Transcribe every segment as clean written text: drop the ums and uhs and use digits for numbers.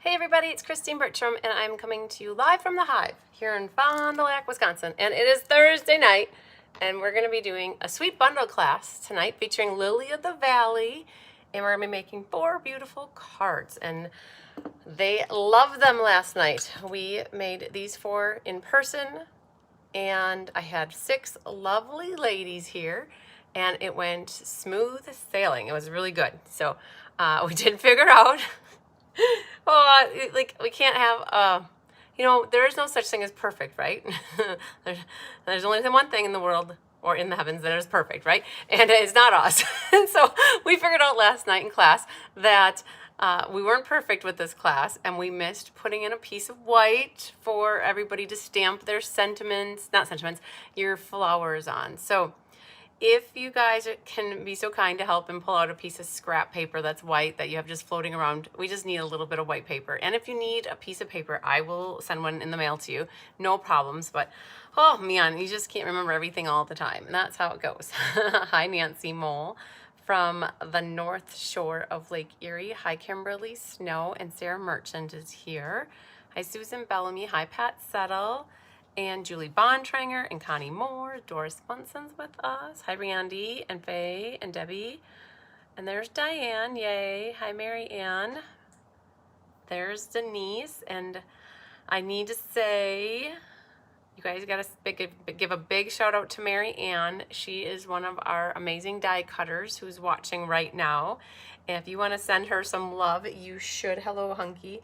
Hey everybody, it's Christine Bertram, and I'm coming to you live from the Hive here in Fond du Lac, Wisconsin. And it is Thursday night, and we're going to be doing a sweet bundle class tonight featuring Lily of the Valley, and we're going to be making 4 beautiful cards. And they loved them last night. We made these 4 in person, and I had 6 lovely ladies here, and it went smooth sailing. It was really good. So we did figure out like we can't have there is no such thing as perfect, right? there's only one thing in the world or in the heavens that is perfect, right? And it's not us. And so we figured out last night in class that we weren't perfect with this class, and we missed putting in a piece of white for everybody to stamp their your flowers on. So if you guys can be so kind to help and pull out a piece of scrap paper that's white that you have just floating around, we just need a little bit of white paper. And if you need a piece of paper, I will send one in the mail to you. No problems. But, oh man, you just can't remember everything all the time. And that's how it goes. Hi, Nancy Mole from the North Shore of Lake Erie. Hi, Kimberly Snow, and Sarah Merchant is here. Hi, Susan Bellamy. Hi, Pat Settle. And Julie Bontranger and Connie Moore. Doris Munson's with us. Hi, Randy and Faye and Debbie. And there's Diane. Yay. Hi, Mary Ann. There's Denise. And I need to say, you guys got to give a big shout out to Mary Ann. She is one of our amazing die cutters who's watching right now. And if you want to send her some love, you should. Hello, Hunky.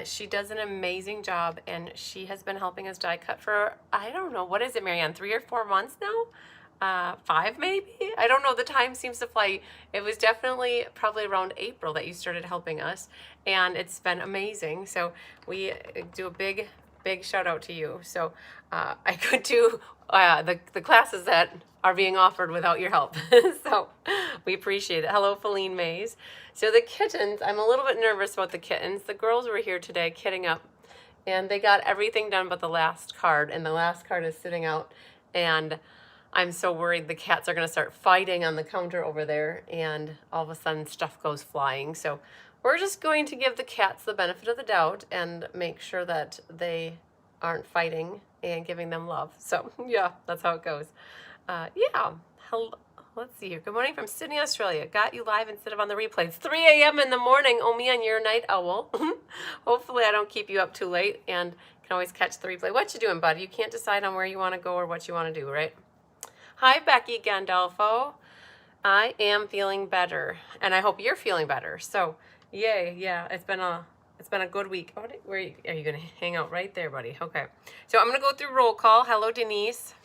She does an amazing job, and she has been helping us die cut for, I don't know, what is it, Marianne, 3 or 4 months now? 5 maybe? I don't know, the time seems to fly. It was definitely probably around April that you started helping us, and it's been amazing. So we do a big shout out to you. So I could do the classes that are being offered without your help. So we appreciate it. Hello, Feline Mays. So the kittens, I'm a little bit nervous about the kittens. The girls were here today kitting up, and they got everything done but the last card, and the last card is sitting out, and I'm so worried the cats are going to start fighting on the counter over there, and all of a sudden stuff goes flying. So we're just going to give the cats the benefit of the doubt and make sure that they aren't fighting and giving them love. So yeah, that's how it goes. Yeah. Hello. Let's see here. Good morning from Sydney, Australia. Got you live instead of on the replay. It's 3 a.m. in the morning. Oh, man, you're a night owl. Hopefully I don't keep you up too late and can always catch the replay. What you doing, buddy? You can't decide on where you want to go or what you want to do, right? Hi, Becky Gandolfo. I am feeling better, and I hope you're feeling better. So, yay, yeah, it's been a good week. Oh, where are you going to hang out? Right there, buddy. Okay. So I'm going to go through roll call. Hello, Denise.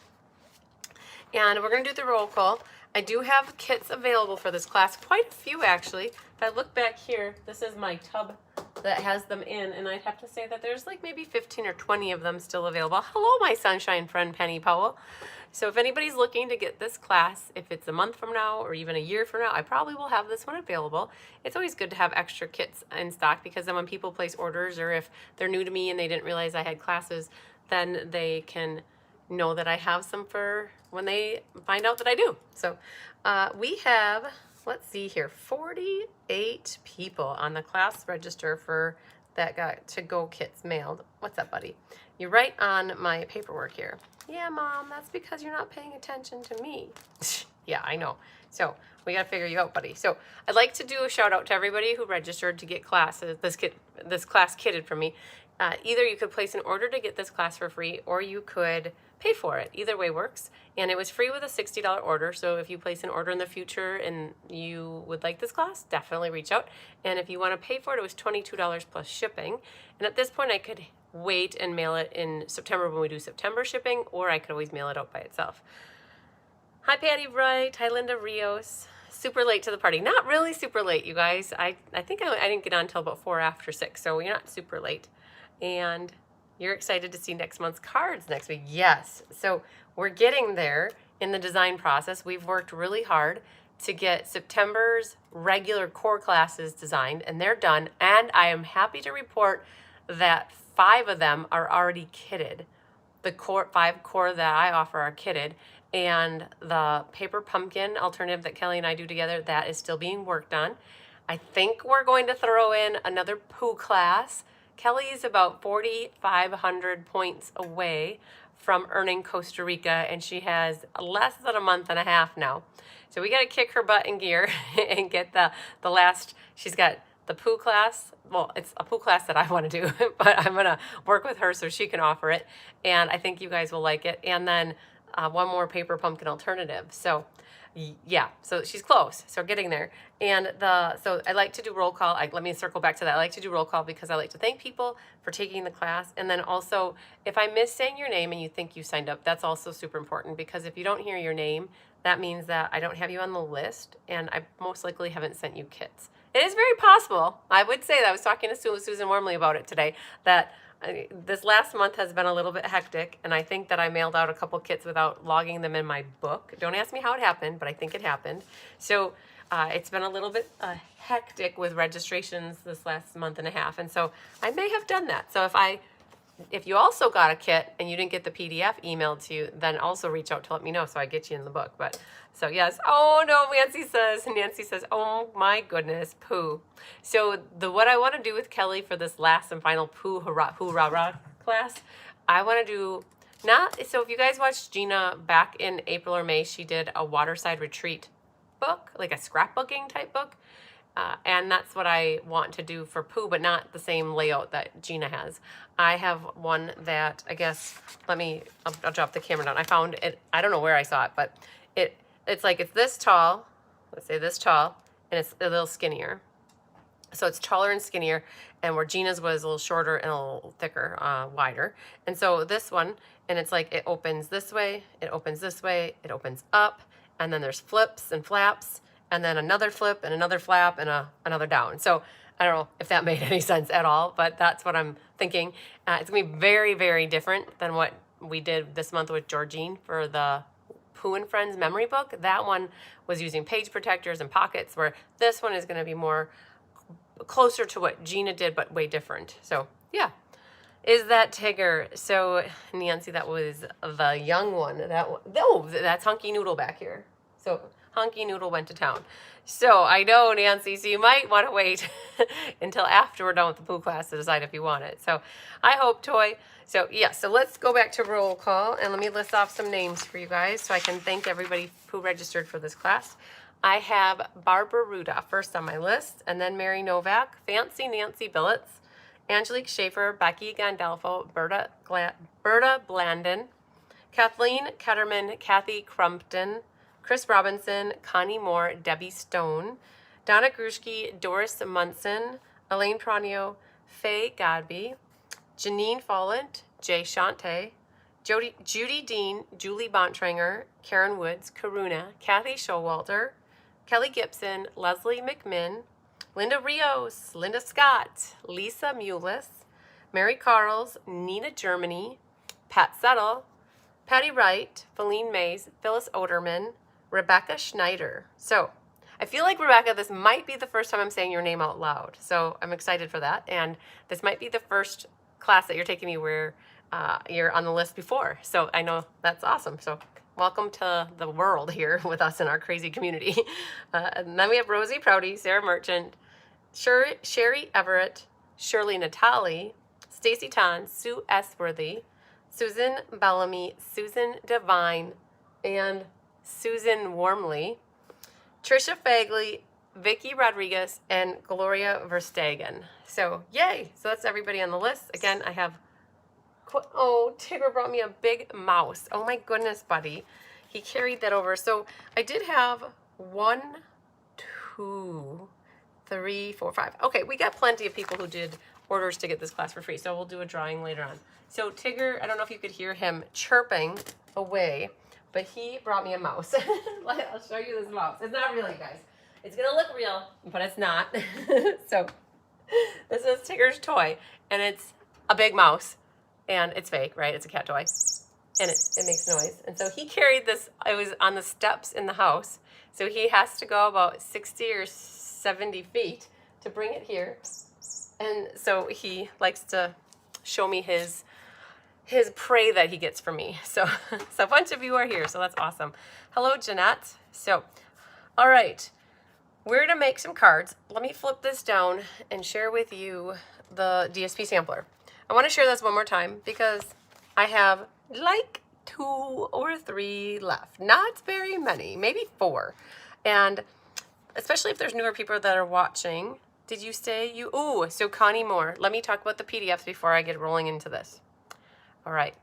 And we're going to do the roll call. I do have kits available for this class, quite a few actually. If I look back here, this is my tub that has them in, and I'd have to say that there's like maybe 15 or 20 of them still available. Hello, my sunshine friend, Penny Powell. So if anybody's looking to get this class, if it's a month from now or even a year from now, I probably will have this one available. It's always good to have extra kits in stock, because then when people place orders, or if they're new to me and they didn't realize I had classes, then they can know that I have some for when they find out that I do. So we have, let's see here, 48 people on the class register for that got to-go kits mailed. What's up, buddy? You're right on my paperwork here. Yeah, Mom, that's because you're not paying attention to me. Yeah, I know. So we got to figure you out, buddy. So I'd like to do a shout out to everybody who registered to get classes, this class kitted from me. Either you could place an order to get this class for free, or you could pay for it. Either way works. And it was free with a $60 order. So if you place an order in the future and you would like this class, definitely reach out. And if you want to pay for it, it was $22 plus shipping. And at this point, I could wait and mail it in September when we do September shipping, or I could always mail it out by itself. Hi, Patty Wright. Hi, Linda Rios. Super late to the party. Not really super late, you guys. I think I didn't get on until about 4 after 6, so you're not super late. And you're excited to see next month's cards next week. Yes. So we're getting there in the design process. We've worked really hard to get September's regular core classes designed, and they're done. And I am happy to report that 5 of them are already kitted. The 5 core that I offer are kitted, and the paper pumpkin alternative that Kelly and I do together, that is still being worked on. I think we're going to throw in another poo class Kelly is about 4,500 points away from earning Costa Rica, and she has less than a month and a half now. So we got to kick her butt in gear and get the last. She's got the poo class. Well, it's a poo class that I want to do, but I'm going to work with her so she can offer it. And I think you guys will like it. And then one more paper pumpkin alternative. So yeah, so she's close. So we're getting there. And so I like to do roll call. Let me circle back to that. I like to do roll call because I like to thank people for taking the class. And then also, if I miss saying your name and you think you signed up, that's also super important, because if you don't hear your name, that means that I don't have you on the list, and I most likely haven't sent you kits. It is very possible. I would say that I was talking to Susan Wormley about it today, that this last month has been a little bit hectic, and I think that I mailed out a couple kits without logging them in my book. Don't ask me how it happened, but I think it happened. So it's been a little bit hectic with registrations this last month and a half, and so I may have done that. So if you also got a kit and you didn't get the PDF emailed to you, then also reach out to let me know so I get you in the book. But so yes, oh no, Nancy says, oh my goodness, poo. So what I want to do with Kelly for this last and final poo hoorah class, I want to do so if you guys watched Gina back in April or May, she did a waterside retreat book, like a scrapbooking type book. And that's what I want to do for poo, but not the same layout that Gina has. I have one that, I guess, I'll drop the camera down. I found it, I don't know where I saw it, but it's this tall, let's say this tall, and it's a little skinnier. So it's taller and skinnier, and where Gina's was a little shorter and a little thicker, wider. And so this one, and it's like it opens this way, it opens this way, it opens up, and then there's flips and flaps, and then another flip and another flap and another down. So I don't know if that made any sense at all, but that's what I'm thinking. It's gonna be very, very different than what we did this month with Georgine for the Pooh and Friends memory book. That one was using page protectors and pockets, where this one is gonna be more closer to what Gina did, but way different. So yeah. Is that Tigger? So Nancy, that was the young one. That's Hunky Noodle back here. So Hunky Noodle went to town. So I know, Nancy, so you might want to wait until after we're done with the poo class to decide if you want it. So I hope, Toy. So yeah, so let's go back to roll call, and let me list off some names for you guys so I can thank everybody who registered for this class. I have Barbara Ruda first on my list, and then Mary Novak, Fancy Nancy Billets, Angelique Schaefer, Becky Gandolfo, Berta Blandon, Kathleen Ketterman, Kathy Crumpton, Chris Robinson, Connie Moore, Debbie Stone, Donna Grushke, Doris Munson, Elaine Pranio, Faye Godby, Janine Follant, Jay Shante, Judy Dean, Julie Bontranger, Karen Woods, Karuna, Kathy Showalter, Kelly Gibson, Leslie McMinn, Linda Rios, Linda Scott, Lisa Mullis, Mary Carls, Nina Germany, Pat Settle, Patty Wright, Feline Mays, Phyllis Oderman, Rebecca Schneider. So I feel like, Rebecca, this might be the first time I'm saying your name out loud. So I'm excited for that. And this might be the first class that you're taking me where you're on the list before. So I know that's awesome. So welcome to the world here with us in our crazy community. And then we have Rosie Prouty, Sarah Merchant, Sherry Everett, Shirley Natali, Stacy Ton, Sue S. Worthy, Susan Bellamy, Susan Devine, and Susan Wormley, Trisha Fagley, Vicky Rodriguez, and Gloria Verstegen. So yay! So that's everybody on the list. Again, I have, oh, Tigger brought me a big mouse. Oh my goodness, buddy. He carried that over. So I did have 1, 2, 3, 4, 5. Okay, we got plenty of people who did orders to get this class for free. So we'll do a drawing later on. So Tigger, I don't know if you could hear him chirping away, but he brought me a mouse. I'll show you this mouse. It's not real, you guys. It's gonna look real, but it's not. So this is Tigger's toy, and it's a big mouse, and it's fake, right? It's a cat toy, and it makes noise. And so he carried this. I was on the steps in the house, so he has to go about 60 or 70 feet to bring it here. And so he likes to show me his prey that he gets from me. So a bunch of you are here, so that's awesome. Hello, Jeanette. So, all right, we're gonna make some cards. Let me flip this down and share with you the DSP sampler. I want to share this one more time because I have like 2 or 3 left. Not very many, maybe 4. And especially if there's newer people that are watching. Did you say you? Ooh, so Connie Moore. Let me talk about the PDFs before I get rolling into this. All right.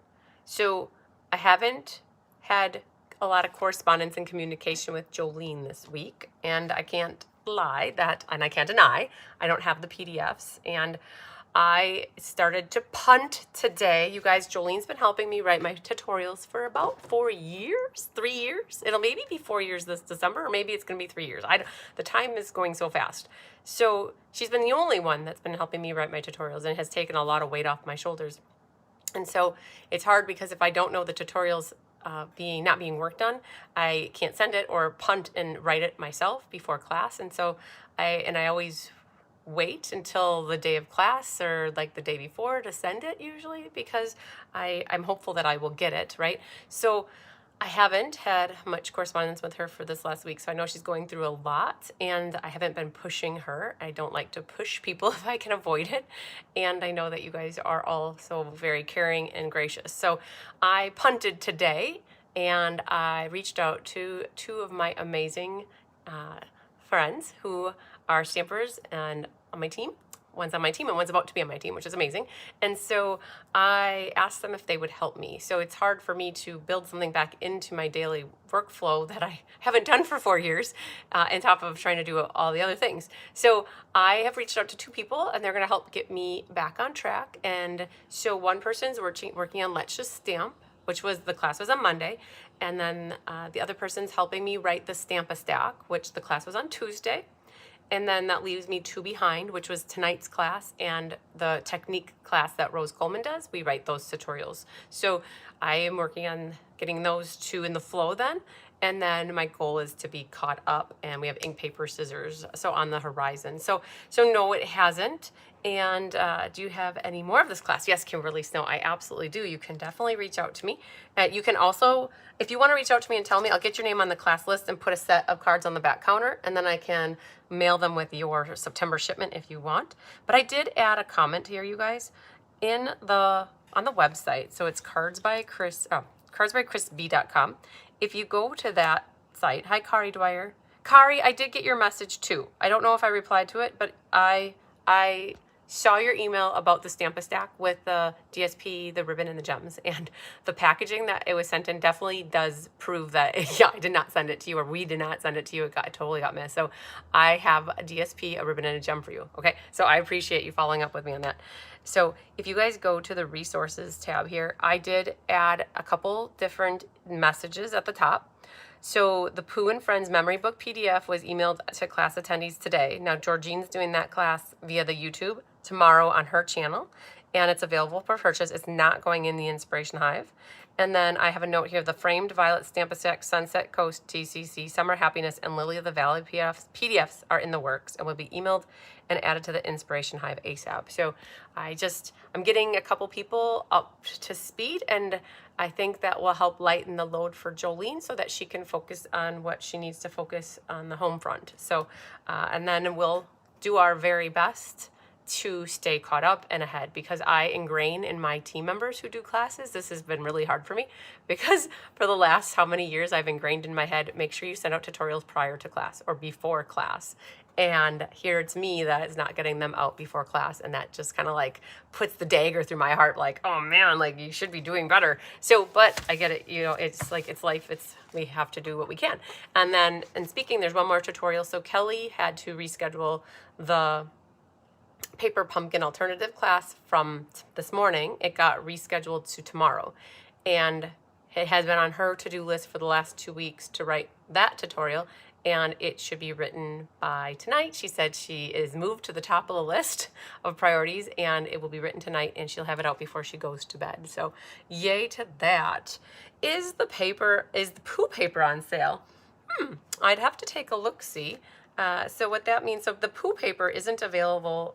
So I haven't had a lot of correspondence and communication with Jolene this week, and I can't lie that, and I can't deny, I don't have the PDFs, and I started to punt today. You guys, Jolene's been helping me write my tutorials for about 4 years, 3 years. It'll maybe be 4 years this December, or maybe it's going to be 3 years. The time is going so fast. So she's been the only one that's been helping me write my tutorials and has taken a lot of weight off my shoulders. And so it's hard because if I don't know the tutorials not being worked on, I can't send it or punt and write it myself before class. And so I always wait until the day of class or like the day before to send it usually because I'm hopeful that I will get it, right? So I haven't had much correspondence with her for this last week, so I know she's going through a lot, and I haven't been pushing her. I don't like to push people if I can avoid it, and I know that you guys are all so very caring and gracious. So I punted today, and I reached out to 2 of my amazing friends who are stampers and on my team. One's on my team and one's about to be on my team, which is amazing. And so I asked them if they would help me. So it's hard for me to build something back into my daily workflow that I haven't done for 4 years, on top of trying to do all the other things. So I have reached out to 2 people, and they're going to help get me back on track. And so one person's working on Let's Just Stamp, which was the class was on Monday. And then the other person's helping me write the Stamp-a-Stack, which the class was on Tuesday. And then that leaves me 2 behind, which was tonight's class and the technique class that Rose Coleman does. We write those tutorials. So I am working on getting those 2 in the flow then. And then my goal is to be caught up, and we have ink, paper, scissors, so on the horizon. So no, it hasn't. And do you have any more of this class? Yes, Kimberly Snow, I absolutely do. You can definitely reach out to me. You can also, if you want to reach out to me and tell me, I'll get your name on the class list and put a set of cards on the back counter, and then I can mail them with your September shipment if you want. But I did add a comment here, you guys, on the website. So it's cardsbychrisb.com. If you go to that site, hi Kari Dwyer. Kari, I did get your message too. I don't know if I replied to it, but I saw your email about the Stamp-a-Stack with the DSP, the ribbon, and the gems. And the packaging that it was sent in definitely does prove that, yeah, I did not send it to you, or we did not send it to you. It totally got missed. So I have a DSP, a ribbon, and a gem for you. Okay, so I appreciate you following up with me on that. So if you guys go to the resources tab here, I did add a couple different messages at the top. So the Pooh and Friends Memory Book PDF was emailed to class attendees today. Now Georgine's doing that class via the YouTube tomorrow on her channel, and it's available for purchase. It's not going in the Inspiration Hive. And then I have a note here, the Framed Violet Stamp-a-Stack, Sunset Coast TCC, Summer Happiness, and Lily of the Valley PDFs are in the works and will be emailed and added to the Inspiration Hive ASAP. So I'm getting a couple people up to speed, and I think that will help lighten the load for Jolene so that she can focus on what she needs to focus on the home front. So, and then we'll do our very best to stay caught up and ahead, because I ingrain in my team members who do classes. This has been really hard for me because for the last how many years I've ingrained in my head, make sure you send out tutorials prior to class or before class. And here it's me that is not getting them out before class, and that just kind of like puts the dagger through my heart, like, oh man, like you should be doing better. So, but I get it, you know, it's like, it's life, we have to do what we can. And then, and speaking, there's one more tutorial. So Kelly had to reschedule the paper pumpkin alternative class from this morning. It got rescheduled to tomorrow, and it has been on her to-do list for the last 2 weeks to write that tutorial, and it should be written by tonight. She said she is moved to the top of the list of priorities, and it will be written tonight, and she'll have it out before she goes to bed. So yay to that. Is the Pooh paper on sale? I'd have to take a look-see. So what that means, so the Pooh paper isn't available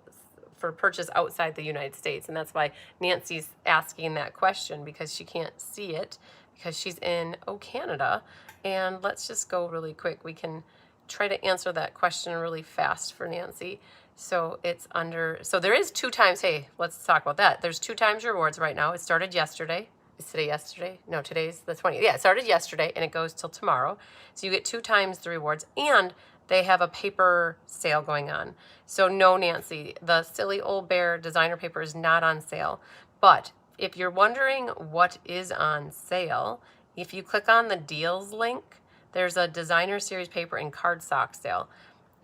for purchase outside the United States, and that's why Nancy's asking that question, because she can't see it because she's in Canada. And let's just go really quick. We can try to answer that question really fast for Nancy. So it's under, so there is 2 times, hey, let's talk about that. There's 2 times rewards right now. It started yesterday. Is today yesterday? No, today's the 20th. Yeah, it started yesterday and it goes till tomorrow. So you get 2 times the rewards, and they have a paper sale going on. So no, Nancy, the Silly Old Bear designer paper is not on sale. But if you're wondering what is on sale, if you click on the deals link, there's a designer series paper and cardstock sale.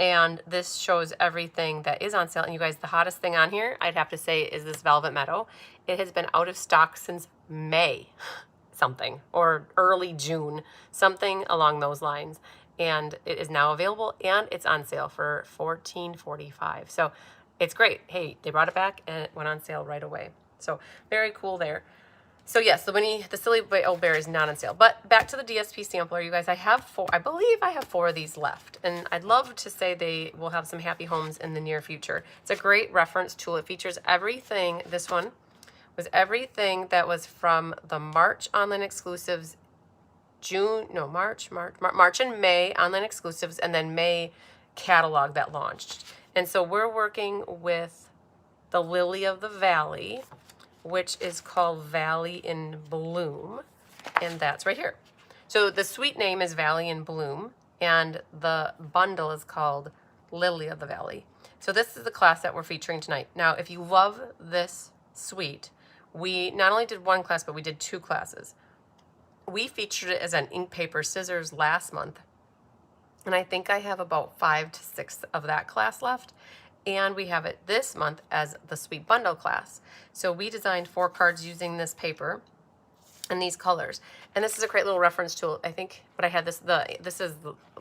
And this shows everything that is on sale. And you guys, the hottest thing on here, I'd have to say, is this Velvet Meadow. It has been out of stock since May something, or early June, something along those lines. And it is now available, and it's on sale for $14.45. So it's great. Hey, they brought it back and it went on sale right away. So very cool there. So yes, the Silly Old Bear is not on sale. But back to the DSP sampler, you guys, I believe I have 4 of these left. And I'd love to say they will have some happy homes in the near future. It's a great reference tool. It features everything. This one was everything that was from the March online exclusives, March and May online exclusives, and then May catalog that launched. And so we're working with the Lily of the Valley, which is called Valley in Bloom, and that's right here. So the suite name is Valley in Bloom, and the bundle is called Lily of the Valley. So this is the class that we're featuring tonight. Now, if you love this suite, we not only did 1 class, but we did 2 classes. We featured it as an ink, paper, scissors last month, and I think I have about 5 to 6 of that class left. And we have it this month as the Sweet Bundle class. So we designed 4 cards using this paper and these colors. And this is a great little reference tool. I think, but I had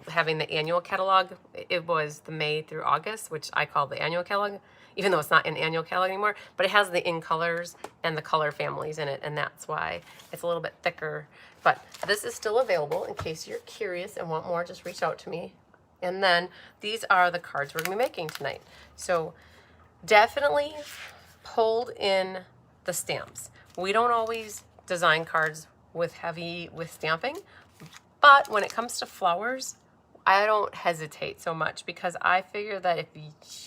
having the annual catalog. It was the May through August, which I call the annual catalog, even though it's not an annual catalog anymore. But it has the in colors and the color families in it, and that's why it's a little bit thicker. But this is still available in case you're curious and want more. Just reach out to me. And then these are the cards we're going to be making tonight. So definitely pulled in the stamps. We don't always design cards with stamping, but when it comes to flowers, I don't hesitate so much, because I figure that if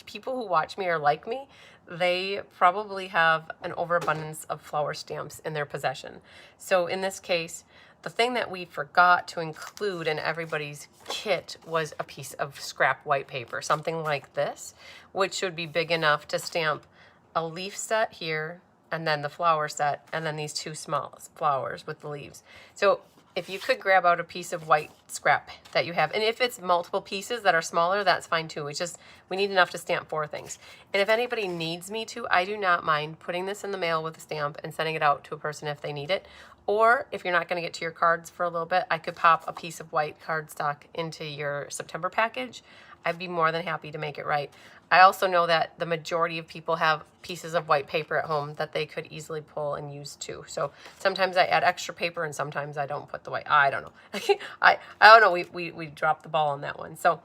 people who watch me are like me, they probably have an overabundance of flower stamps in their possession. So in this case, the thing that we forgot to include in everybody's kit was a piece of scrap white paper, something like this, which should be big enough to stamp a leaf set here, and then the flower set, and then these 2 small flowers with the leaves. So if you could grab out a piece of white scrap that you have, and if it's multiple pieces that are smaller, that's fine too. It's just, we need enough to stamp 4 things. And if anybody needs me to, I do not mind putting this in the mail with a stamp and sending it out to a person if they need it. Or if you're not going to get to your cards for a little bit, I could pop a piece of white cardstock into your September package. I'd be more than happy to make it right. I also know that the majority of people have pieces of white paper at home that they could easily pull and use too. So sometimes I add extra paper and sometimes I don't put the white. I don't know. I don't know. We dropped the ball on that one. So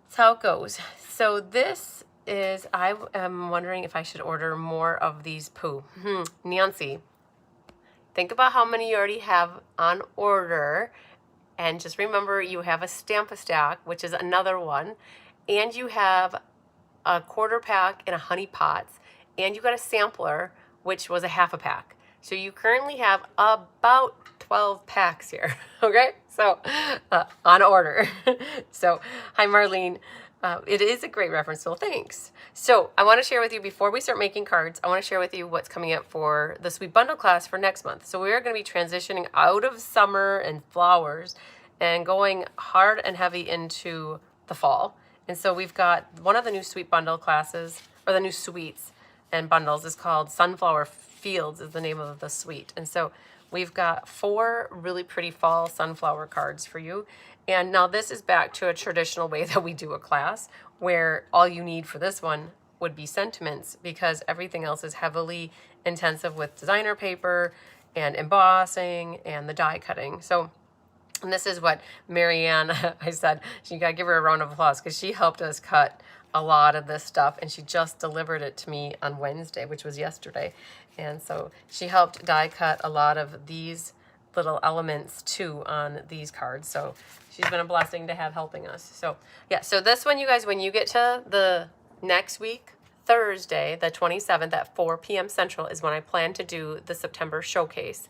that's how it goes. So this is, I am wondering if I should order more of these poo. Nancy, think about how many you already have on order. And just remember, you have a Stamp-a-Stack, which is another one. And you have a 1/4 pack and a honey pots. And you got a sampler, which was a 1/2 pack. So you currently have about 12 packs here, okay? So on order. So hi, Marlene. It is a great reference tool, thanks. So I want to share with you, before we start making cards, I want to share with you what's coming up for the Sweet Bundle class for next month. So we are going to be transitioning out of summer and flowers and going hard and heavy into the fall. And so we've got one of the new Sweet Bundle classes, or the new suites and bundles, is called Sunflower Fields is the name of the suite. And so we've got 4 really pretty fall sunflower cards for you. And now this is back to a traditional way that we do a class, where all you need for this one would be sentiments, because everything else is heavily intensive with designer paper and embossing and the die cutting. So, and this is what Marianne, I said, you gotta give her a round of applause, because she helped us cut a lot of this stuff, and she just delivered it to me on Wednesday, which was yesterday. And so she helped die cut a lot of these little elements too on these cards. So she's been a blessing to have helping us. So yeah, so this one, you guys, when you get to the next week, Thursday, the 27th at 4 p.m. Central is when I plan to do the September showcase.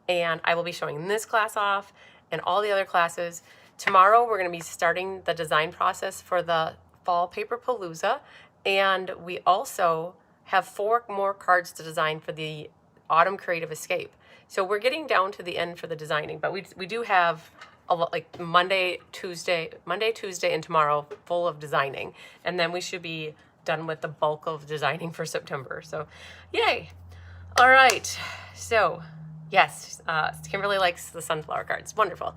And I will be showing this class off and all the other classes. Tomorrow, we're going to be starting the design process for the Fall Paper Palooza. And we also have 4 more cards to design for the Autumn Creative Escape. So we're getting down to the end for the designing, but we do have a lot, like Monday, Tuesday, and tomorrow full of designing. And then we should be done with the bulk of designing for September. So yay. All right. So yes, Kimberly likes the sunflower cards. Wonderful.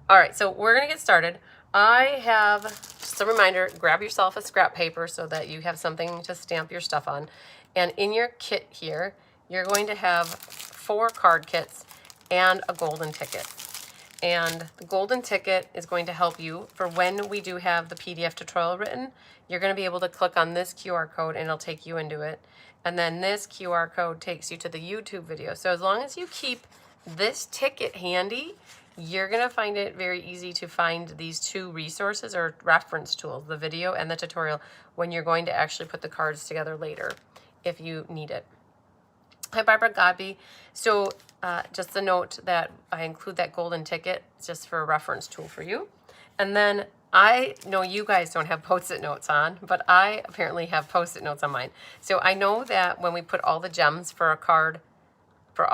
All right. So we're going to get started. I have just a reminder, grab yourself a scrap paper so that you have something to stamp your stuff on. And in your kit here, you're going to have 4 card kits and a golden ticket. And the golden ticket is going to help you for when we do have the PDF tutorial written. You're going to be able to click on this QR code and it'll take you into it. And then this QR code takes you to the YouTube video. So as long as you keep this ticket handy, you're going to find it very easy to find these 2 resources or reference tools, the video and the tutorial, when you're going to actually put the cards together later if you need it. Hi, Barbara Godby. So just a note that I include that golden ticket just for a reference tool for you. And then I know you guys don't have Post-it notes on, but I apparently have Post-it notes on mine. So I know that when we put all the gems for a card, for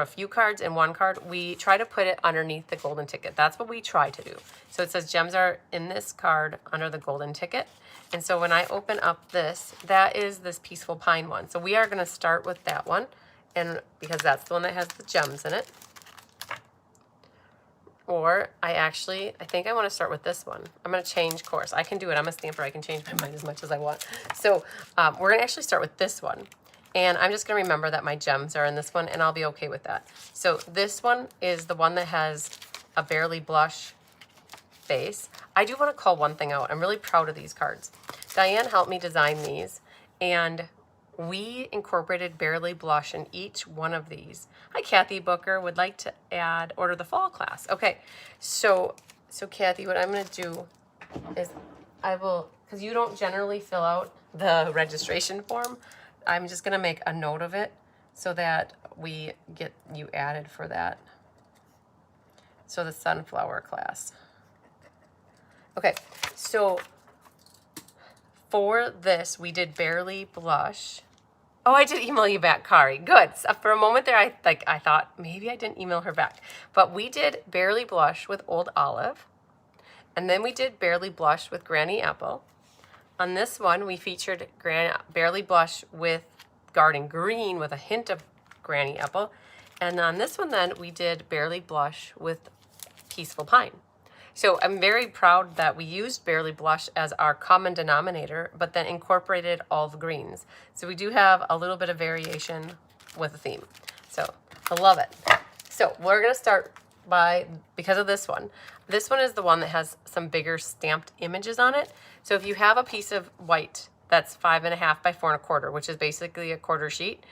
a few cards and 1 card, we try to put it underneath the golden ticket. That's what we try to do. So it says gems are in this card under the golden ticket. And so when I open up this, that is this Peaceful Pine one. So we are going to start with that one, and because that's the one that has the gems in it. Or I think I want to start with this one. I'm going to change course. I can do it. I'm a stamper. I can change my mind as much as I want. So we're going to actually start with this one. And I'm just going to remember that my gems are in this one, and I'll be okay with that. So this one is the one that has a Barely Blush base. I do want to call one thing out. I'm really proud of these cards. Diane helped me design these, and we incorporated Barely Blush in each one of these. Hi, Kathy Booker. Would like to order the fall class. Okay, so Kathy, what I'm going to do is I will, because you don't generally fill out the registration form, I'm just going to make a note of it so that we get you added for that. So the sunflower class. Okay, so for this, we did Barely Blush. Oh, I did email you back, Kari. Good. So for a moment there, I thought maybe I didn't email her back. But we did Barely Blush with Old Olive. And then we did Barely Blush with Granny Apple. On this one, we featured Barely Blush with Garden Green with a hint of Granny Apple. And on this one then, we did Barely Blush with Peaceful Pine. So I'm very proud that we used Barely Blush as our common denominator, but then incorporated all the greens. So we do have a little bit of variation with the theme. So I love it. So we're going to start because of this one. This one is the one that has some bigger stamped images on it. So if you have a piece of white that's 5.5 by 4 1/4, which is basically a quarter sheet,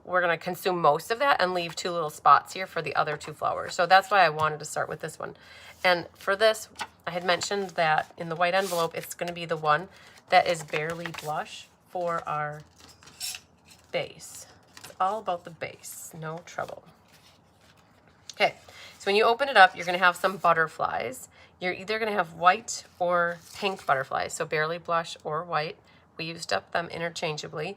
we're going to consume most of that and leave 2 little spots here for the other 2 flowers. So that's why I wanted to start with this one. And for this, I had mentioned that in the white envelope, it's going to be the one that is Barely Blush for our base. It's all about the base, no trouble. Okay, so when you open it up, you're going to have some butterflies. You're either going to have white or pink butterflies, so Barely Blush or white. We used up them interchangeably.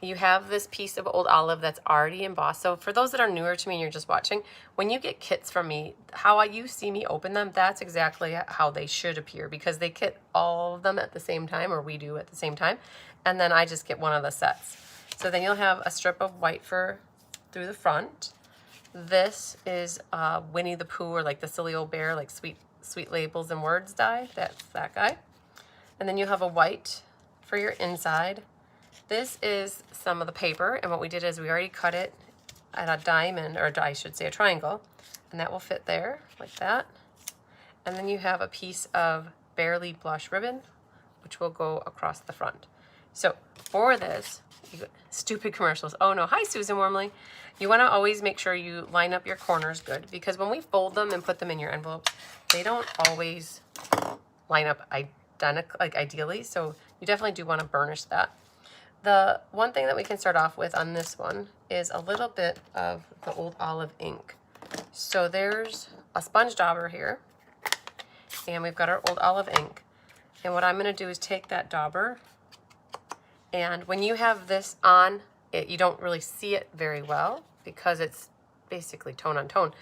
You have this piece of Old Olive that's already embossed. So for those that are newer to me and you're just watching, when you get kits from me, how you see me open them, that's exactly how they should appear, because they kit all of them at the same time, or we do at the same time, and then I just get one of the sets. So then you'll have a strip of white fur through the front. This is Winnie the Pooh, or like the silly old bear, like sweet labels and words die. That's that guy. And then you have a white for your inside. This is some of the paper, and what we did is we already cut it at a diamond, or I should say a triangle, and that will fit there like that. And then you have a piece of Barely Blush ribbon, which will go across the front. So for this, stupid commercials. Oh no, hi Susan Wormley. You want to always make sure you line up your corners good, because when we fold them and put them in your envelope, they don't always line up identical, like ideally. So you definitely do want to burnish that. The one thing that we can start off with on this one is a little bit of the old olive ink. So there's a sponge dauber here, and we've got our old olive ink. And what I'm going to do is take that dauber, and when you have this on, you don't really see it very well because it's basically tone on tone.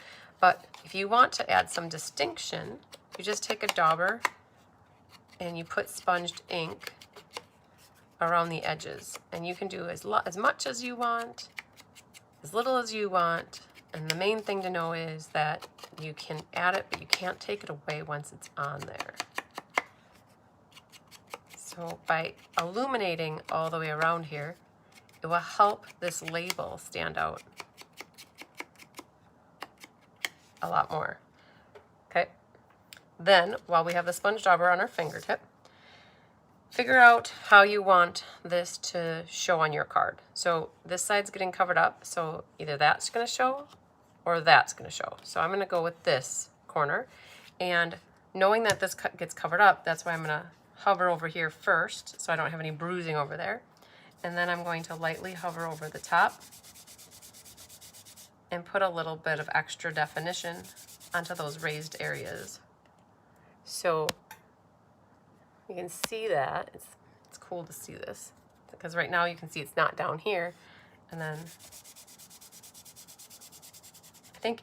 But if you want to add some distinction, you just take a dauber and you put sponged ink around the edges, and you can do as much as you want, as little as you want. And the main thing to know is that you can add it, but you can't take it away once it's on there. So by illuminating all the way around here, it will help this label stand out a lot more. Okay. Then, while we have the sponge dauber on our fingertip, figure out how you want this to show on your card. So this side's getting covered up, so either that's going to show or that's going to show. So I'm going to go with this corner, and knowing that this gets covered up, that's why I'm going to hover over here first so I don't have any bruising over there. And then I'm going to lightly hover over the top and put a little bit of extra definition onto those raised areas. So you can see that. It's cool to see this, because right now you can see it's not down here. And then I think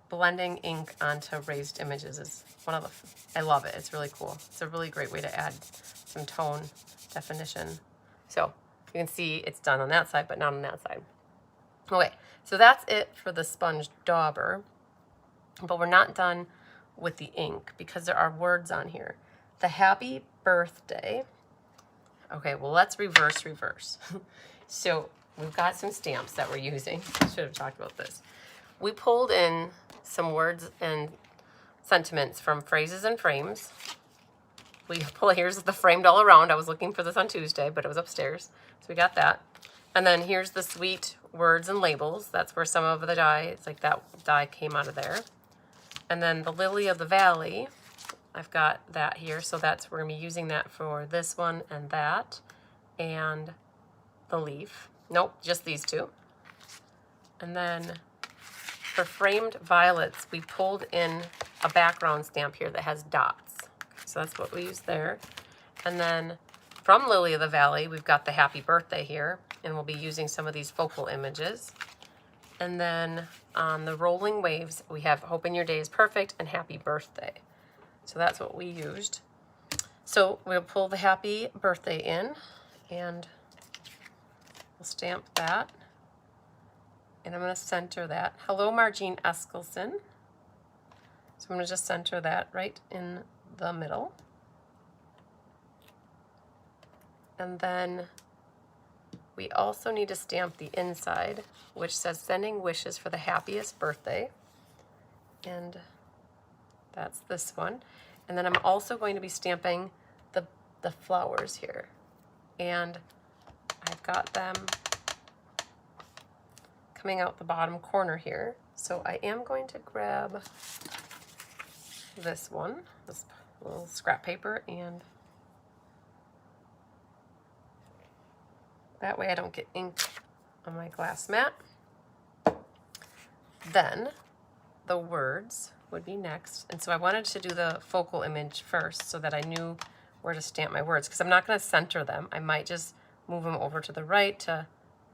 blending ink onto raised images is one of the, I love it. It's really cool. It's a really great way to add some tone definition. So you can see it's done on that side, but not on that side. Okay, so that's it for the sponge dauber, but we're not done with the ink because there are words on here. The happy birthday. Okay, well, let's reverse. So we've got some stamps that we're using. I should have talked about this. We pulled in some words and sentiments from Phrases and Frames. Here's the framed all around. I was looking for this on Tuesday, but it was upstairs. So we got that. And then here's the sweet words and labels. That's where some of the die, it's like that die came out of there. And then the Lily of the Valley, I've got that here. So we're gonna be using that for this one and that, and the leaf. Nope, just these two. And then for framed violets, we pulled in a background stamp here that has dots. So that's what we use there. And then from Lily of the Valley, we've got the happy birthday here, and we'll be using some of these focal images. And then on the rolling waves, we have Hope in Your Day is Perfect and Happy Birthday. So that's what we used. So we'll pull the happy birthday in, and we'll stamp that. And I'm going to center that. Hello, Margene Eskelson. So I'm going to just center that right in the middle. And then we also need to stamp the inside, which says sending wishes for the happiest birthday. And that's this one. And then I'm also going to be stamping the flowers here. And I've got them coming out the bottom corner here. So I am going to grab this one, this little scrap paper, and that way I don't get ink on my glass mat. Then the words would be next. And so I wanted to do the focal image first so that I knew where to stamp my words, because I'm not going to center them. I might just move them over to the right to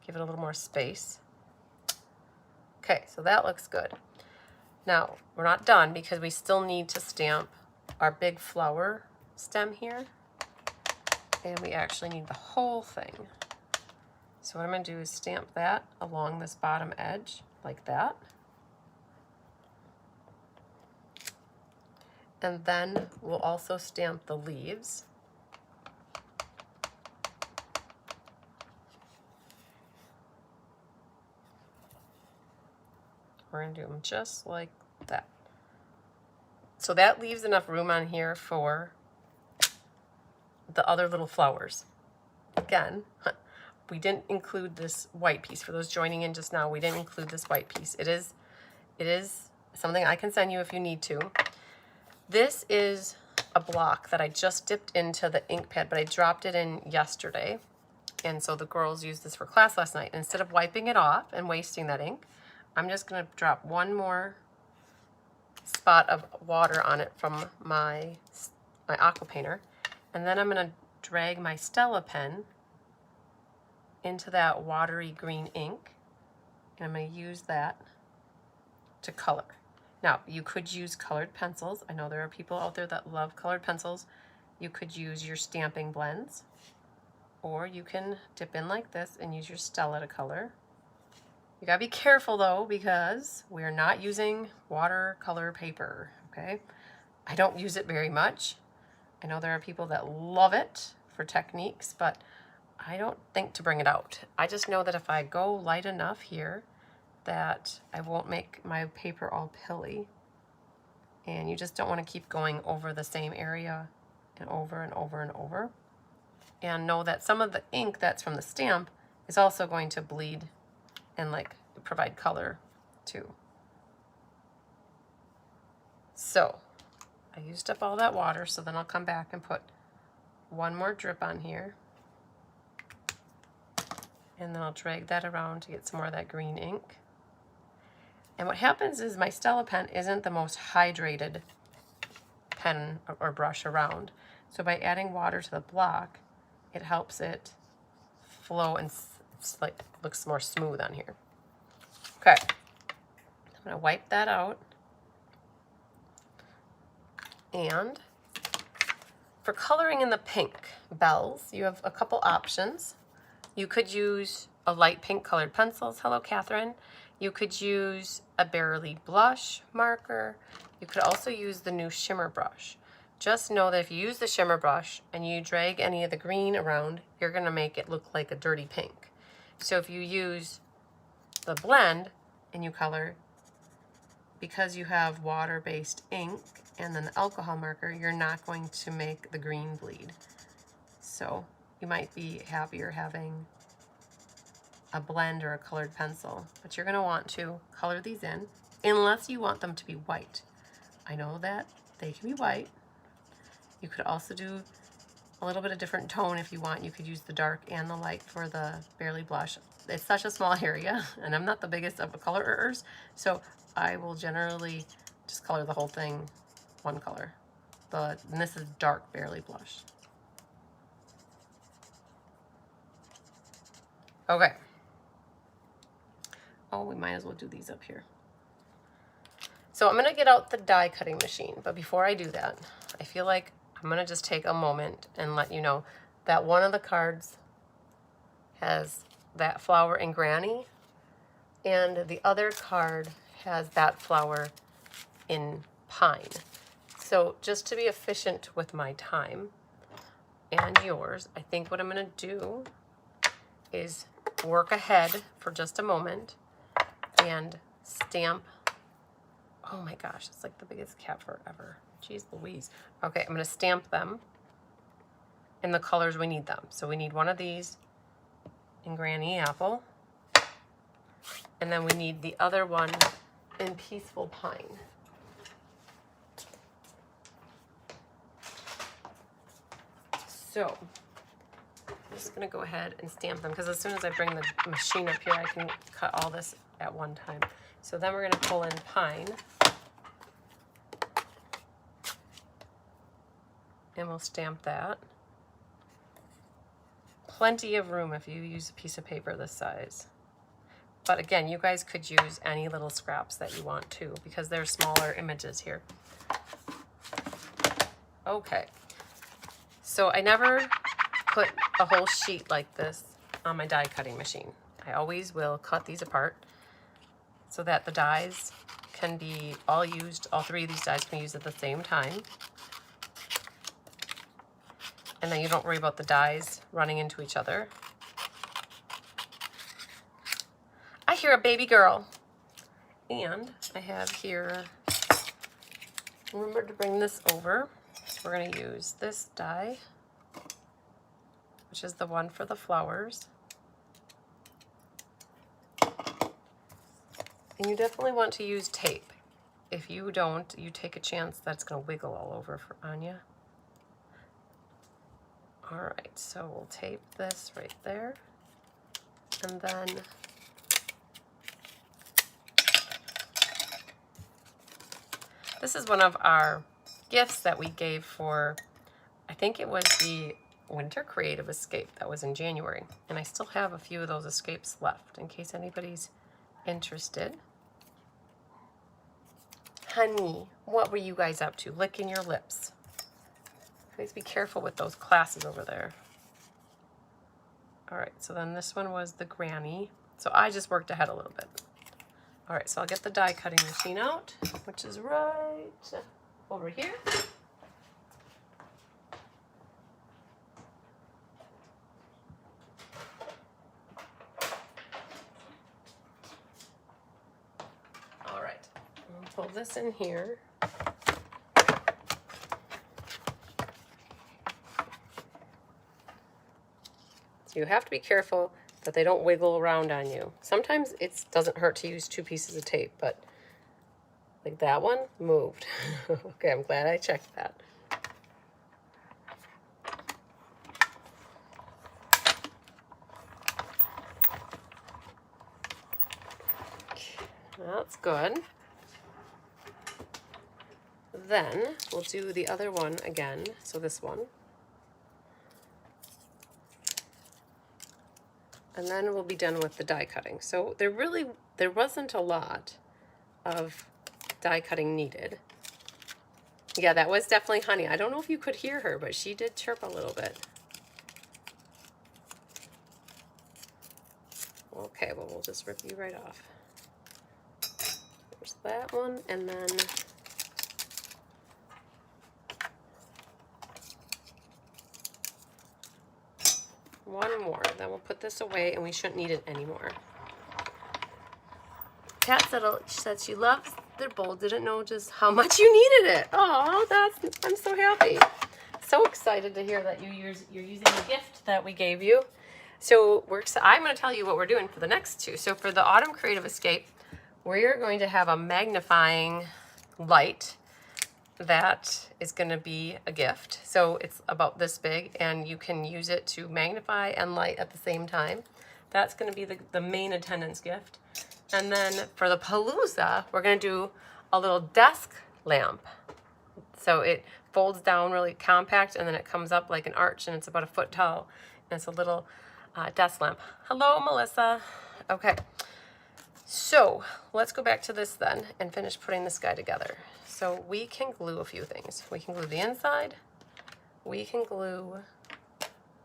give it a little more space. Okay, so that looks good. Now, we're not done because we still need to stamp our big flower stem here. And we actually need the whole thing. So what I'm going to do is stamp that along this bottom edge, like that. And then we'll also stamp the leaves. We're going to do them just like that. So that leaves enough room on here for the other little flowers. Again, we didn't include this white piece. For those joining in just now, we didn't include this white piece. It is something I can send you if you need to. This is a block that I just dipped into the ink pad, but I dropped it in yesterday. And so the girls used this for class last night. Instead of wiping it off and wasting that ink, I'm just going to drop one more spot of water on it from my aqua painter. And then I'm going to drag my Stella pen into that watery green ink. And I'm going to use that to color. Now, you could use colored pencils. I know there are people out there that love colored pencils. You could use your stamping blends, or you can dip in like this and use your Stella to color. You gotta be careful though, because we're not using watercolor paper, okay? I don't use it very much. I know there are people that love it for techniques, but I don't think to bring it out. I just know that if I go light enough here, that I won't make my paper all pilly. And you just don't want to keep going over the same area and over and over and over. And know that some of the ink that's from the stamp is also going to bleed and like provide color too. So I used up all that water, so then I'll come back and put one more drip on here. And then I'll drag that around to get some more of that green ink. And what happens is my Stella pen isn't the most hydrated pen or brush around. So by adding water to the block, it helps it flow and like looks more smooth on here. Okay, I'm gonna wipe that out. And for coloring in the pink bells, you have a couple options. You could use a light pink colored pencils. Hello, Catherine. You could use a Barely blush marker. You could also use the new shimmer brush. Just know that if you use the shimmer brush and you drag any of the green around, you're gonna make it look like a dirty pink. So if you use the blend and you color, because you have water-based ink and then the alcohol marker, you're not going to make the green bleed. So you might be happier having a blend or a colored pencil, but you're gonna want to color these in unless you want them to be white. I know that they can be white. You could also do a little bit of different tone if you want. You could use the dark and the light for the Barely blush. It's such a small area, and I'm not the biggest of colorers, so I will generally just color the whole thing one color. And this is dark Barely blush. Okay. Oh, we might as well do these up here. So I'm gonna get out the die cutting machine, but before I do that, I feel like I'm gonna just take a moment and let you know that one of the cards has that flower in Granny, and the other card has that flower in Pine. So just to be efficient with my time and yours, I think what I'm gonna do is work ahead for just a moment and stamp. Oh my gosh, it's like the biggest cat fur ever. Jeez Louise. Okay, I'm gonna stamp them in the colors we need them. So we need one of these in Granny Apple, and then we need the other one in Peaceful Pine. So I'm just gonna go ahead and stamp them, because as soon as I bring the machine up here, I can cut all this at one time. So then we're gonna pull in Pine, and we'll stamp that. Plenty of room if you use a piece of paper this size. But again, you guys could use any little scraps that you want to, because they're smaller images here. Okay, so I never put a whole sheet like this on my die cutting machine. I always will cut these apart so that the dies can be all used, all three of these dies can be used at the same time. And then you don't worry about the dies running into each other. I hear a baby girl. And I have here, remember to bring this over. So we're gonna use this die which is the one for the flowers. And you definitely want to use tape. If you don't, you take a chance that's going to wiggle all over on you. All right, so we'll tape this right there. And then this is one of our gifts that we gave for, I think it was the Winter Creative Escape that was in January. And I still have a few of those escapes left in case anybody's interested. Honey, what were you guys up to? Licking your lips. Please be careful with those classes over there. All right, so then this one was the granny. So I just worked ahead a little bit. All right, so I'll get the die cutting machine out, which is right over here. All right, I'll pull this in here. So you have to be careful that they don't wiggle around on you. Sometimes it doesn't hurt to use 2 pieces of tape, but like that one moved. Okay, I'm glad I checked that. That's good. Then we'll do the other one again. So this one. And then we'll be done with the die cutting. So there wasn't a lot of die cutting needed. Yeah, that was definitely Honey. I don't know if you could hear her, but she did chirp a little bit. Okay, well, we'll just rip you right off. There's that one, and then one more. Then we'll put this away, and we shouldn't need it anymore. Kat said she loves their bowl. Didn't know just how much you needed it. Oh, I'm so happy. So excited to hear that you're using the gift that we gave you. So I'm going to tell you what we're doing for the next 2. So for the Autumn Creative Escape, we're going to have a magnifying light that is going to be a gift. So it's about this big, and you can use it to magnify and light at the same time. That's going to be the main attendance gift. And then for the Palooza, we're going to do a little desk lamp. So it folds down really compact, and then it comes up like an arch, and it's about 1 foot tall. And it's a little desk lamp. Hello, Melissa. Okay. So let's go back to this then and finish putting this guy together. So we can glue a few things. We can glue the inside. We can glue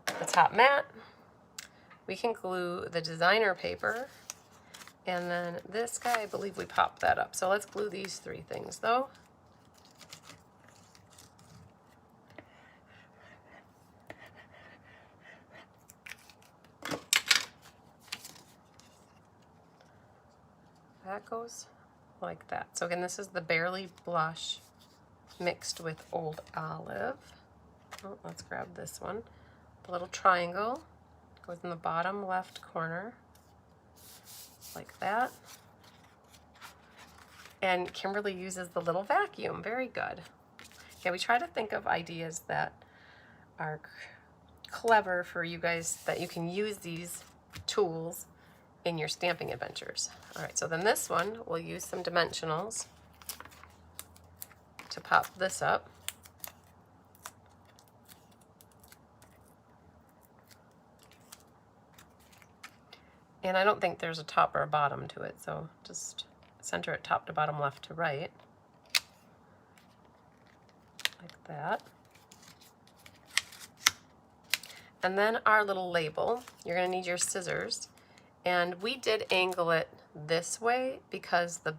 the top mat. We can glue the designer paper. And then this guy, I believe we popped that up. So let's glue these 3 things though. That goes like that. So again, this is the Barely Blush mixed with Old Olive. Oh, let's grab this one. The little triangle goes in the bottom left corner, like that. And Kimberly uses the little vacuum. Very good. Yeah, we try to think of ideas that are clever for you guys, that you can use these tools in your stamping adventures. All right, so then this one, we'll use some dimensionals to pop this up. And I don't think there's a top or a bottom to it, so just center it top to bottom, left to right, like that. And then our little label, you're gonna need your scissors. And we did angle it this way because the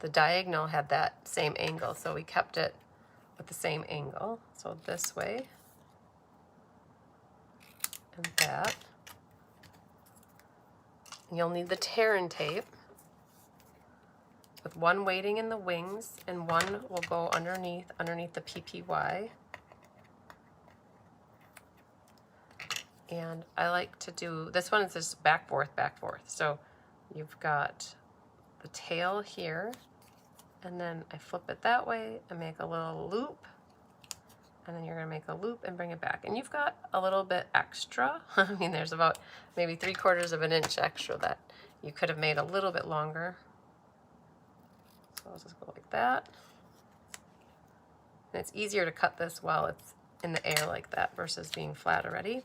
diagonal had that same angle, so we kept it with the same angle. So this way, and that. And you'll need the tear and tape, with one weighting in the wings, and one will go underneath the PPY. And I like to do, this one is just back, forth, back, forth. So you've got the tail here, and then I flip it that way and make a little loop, and then you're gonna make a loop and bring it back. And you've got a little bit extra. I mean, there's about maybe 3/4 of an inch extra that you could have made a little bit longer. So I'll just go like that. And it's easier to cut this while it's in the air like that versus being flat already.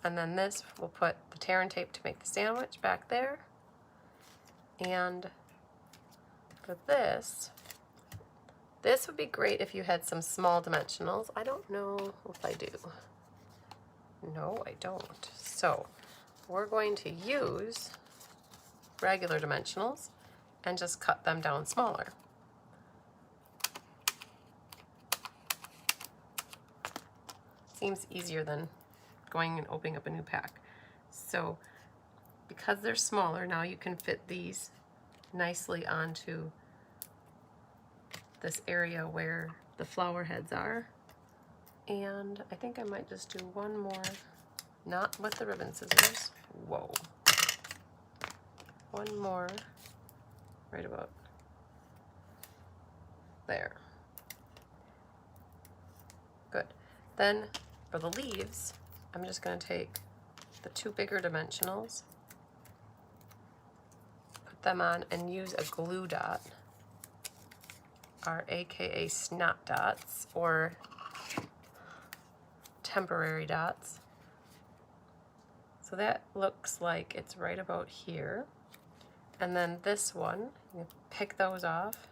And then this, we'll put the tear and tape to make the sandwich back there. And for this would be great if you had some small dimensionals. I don't know if I do. No, I don't. So we're going to use regular dimensionals and just cut them down smaller. Seems easier than going and opening up a new pack. So because they're smaller, now you can fit these nicely onto this area where the flower heads are. And I think I might just do one more, not with the ribbon scissors. Whoa. One more, right about there. Good. Then for the leaves, I'm just going to take the 2 bigger dimensionals, put them on, and use a glue dot, or AKA snot dots, or temporary dots. So that looks like it's right about here. And then this one, you pick those off,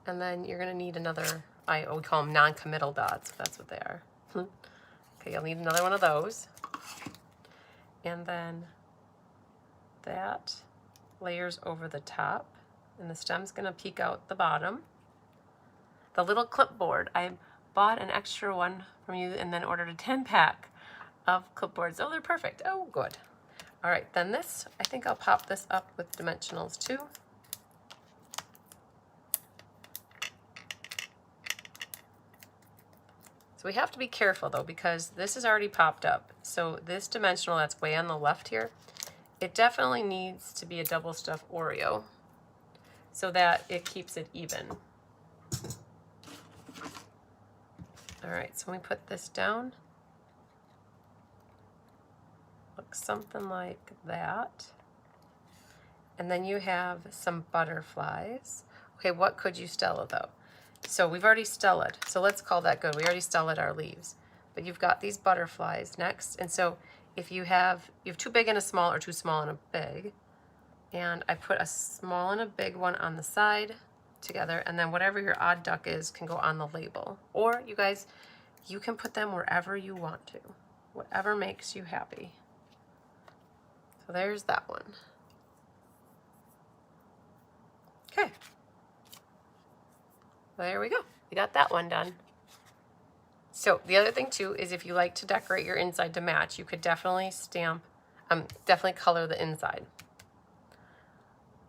and then you're going to need another, we call them non-committal dots, that's what they are. Okay, you'll need another one of those. And then that layers over the top, and the stem's going to peek out the bottom. The little clipboard, I bought an extra one from you and then ordered a 10-pack of clipboards. Oh, they're perfect. Oh, good. All right, then this, I think I'll pop this up with dimensionals too. So we have to be careful though, because this is already popped up. So this dimensional that's way on the left here, it definitely needs to be a double stuffed Oreo so that it keeps it even. All right, so when we put this down, looks something like that. And then you have some butterflies. Okay, what could you Stella though? So we've already Stellaed, so let's call that good. We already Stellaed our leaves. But you've got these butterflies next, and so if you have too big and a small or too small and a big, and I put a small and a big one on the side together, and then whatever your odd duck is can go on the label. Or you guys, you can put them wherever you want to, whatever makes you happy. So there's that one. Okay. There we go. We got that one done. So the other thing too is if you like to decorate your inside to match, you could definitely definitely color the inside.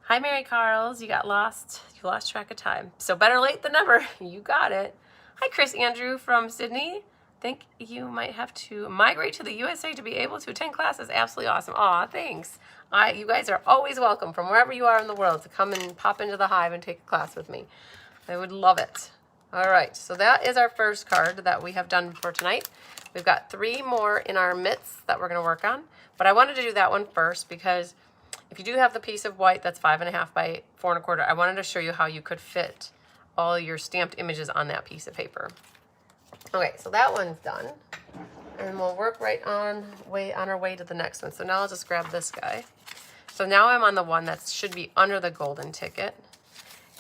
Hi, Mary Carls. You got lost. You lost track of time. So better late than never. You got it. Hi, Chris Andrew from Sydney. Think you might have to migrate to the USA to be able to attend classes. Absolutely awesome. Aw, thanks. You guys are always welcome from wherever you are in the world to come and pop into the Hive and take a class with me. I would love it. All right, so that is our first card that we have done for tonight. We've got 3 more in our mitts that we're gonna work on, but I wanted to do that one first because if you do have the piece of white that's 5.5 by 4 1/4, I wanted to show you how you could fit all your stamped images on that piece of paper. Okay, so that one's done, and we'll work right on our way to the next one. So now I'll just grab this guy. So now I'm on the one that should be under the golden ticket,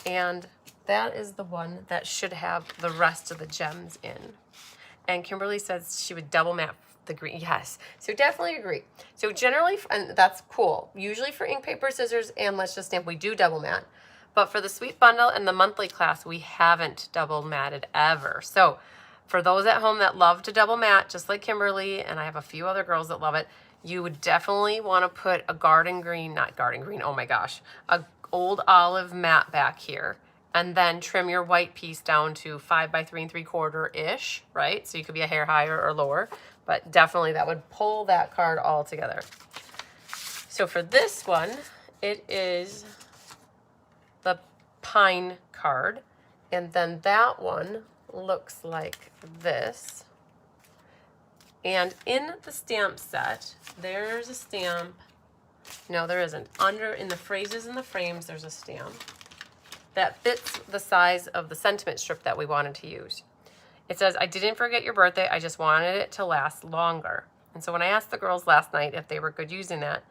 and that is the one that should have the rest of the gems in. And Kimberly says she would double mat the green. Yes, so definitely agree. So generally, and that's cool, usually for ink, paper, scissors, and Let's Just Stamp, we do double mat. But for the Sweet Bundle and the monthly class, we haven't double matted ever. So for those at home that love to double mat, just like Kimberly, and I have a few other girls that love it, you would definitely want to put a garden green, not garden green, oh my gosh, a old olive mat back here and then trim your white piece down to 5 by 3 3/4-ish, right? So you could be a hair higher or lower, but definitely that would pull that card all together. So for this one, it is the pine card, and then that one looks like this. And in the stamp set, there's a stamp. No, there isn't. Under in the phrases and the frames, there's a stamp that fits the size of the sentiment strip that we wanted to use. It says, "I didn't forget your birthday, I just wanted it to last longer." And so when I asked the girls last night if they were good using that,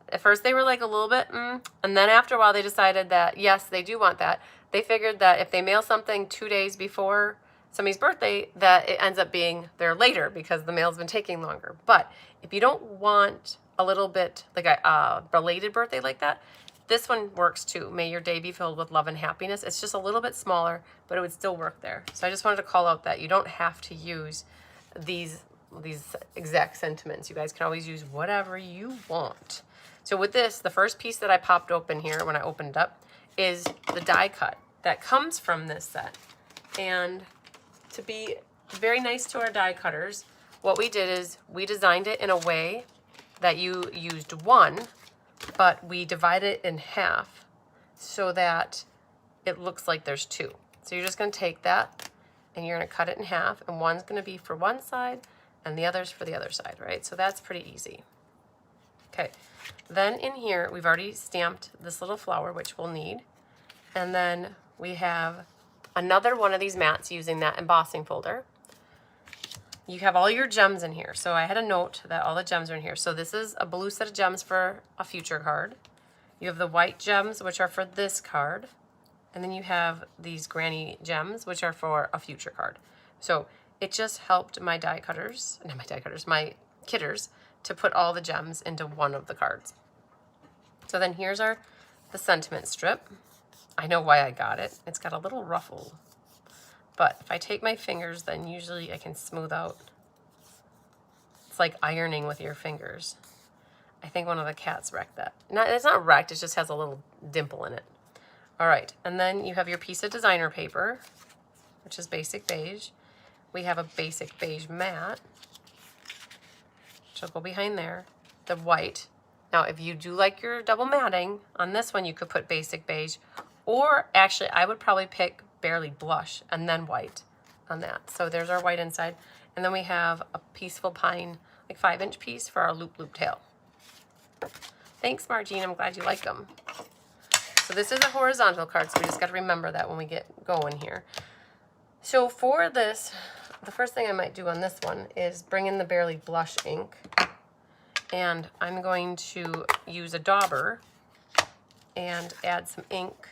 at first they were like a little bit, and then after a while they decided that yes, they do want that. They figured that if they mail something 2 days before somebody's birthday, that it ends up being there later because the mail's been taking longer. But if you don't want a little bit like a belated birthday like that, this one works too. May your day be filled with love and happiness. It's just a little bit smaller, but it would still work there. So I just wanted to call out that you don't have to use these exact sentiments. You guys can always use whatever you want. So with this, the first piece that I popped open here when I opened it up is the die cut that comes from this set. And to be very nice to our die cutters, what we did is we designed it in a way that you used one, but we divide it in half so that it looks like there's two. So you're just going to take that and you're going to cut it in half, and one's going to be for one side and the other's for the other side, right? So that's pretty easy. Okay, then in here we've already stamped this little flower, which we'll need, and then we have another one of these mats using that embossing folder. You have all your gems in here. So I had a note that all the gems are in here. So this is a blue set of gems for a future card. You have the white gems, which are for this card. And then you have these granny gems, which are for a future card. So it just helped my die cutters, not my die cutters, my kitters, to put all the gems into one of the cards. So then here's the sentiment strip. I know why I got it. It's got a little ruffle. But if I take my fingers, then usually I can smooth out. It's like ironing with your fingers. I think one of the cats wrecked that. It's not wrecked, it just has a little dimple in it. All right, and then you have your piece of designer paper, which is basic beige. We have a basic beige mat, which will go behind there. The white. Now, if you do like your double matting, on this one you could put basic beige, or actually I would probably pick Barely Blush and then white on that. So there's our white inside. And then we have a Peaceful Pine, like 5-inch piece for our loop tail. Thanks, Margine. I'm glad you like them. So this is a horizontal card, so we just got to remember that when we get going here. So for this, the first thing I might do on this one is bring in the Barely Blush ink. And I'm going to use a dauber and add some ink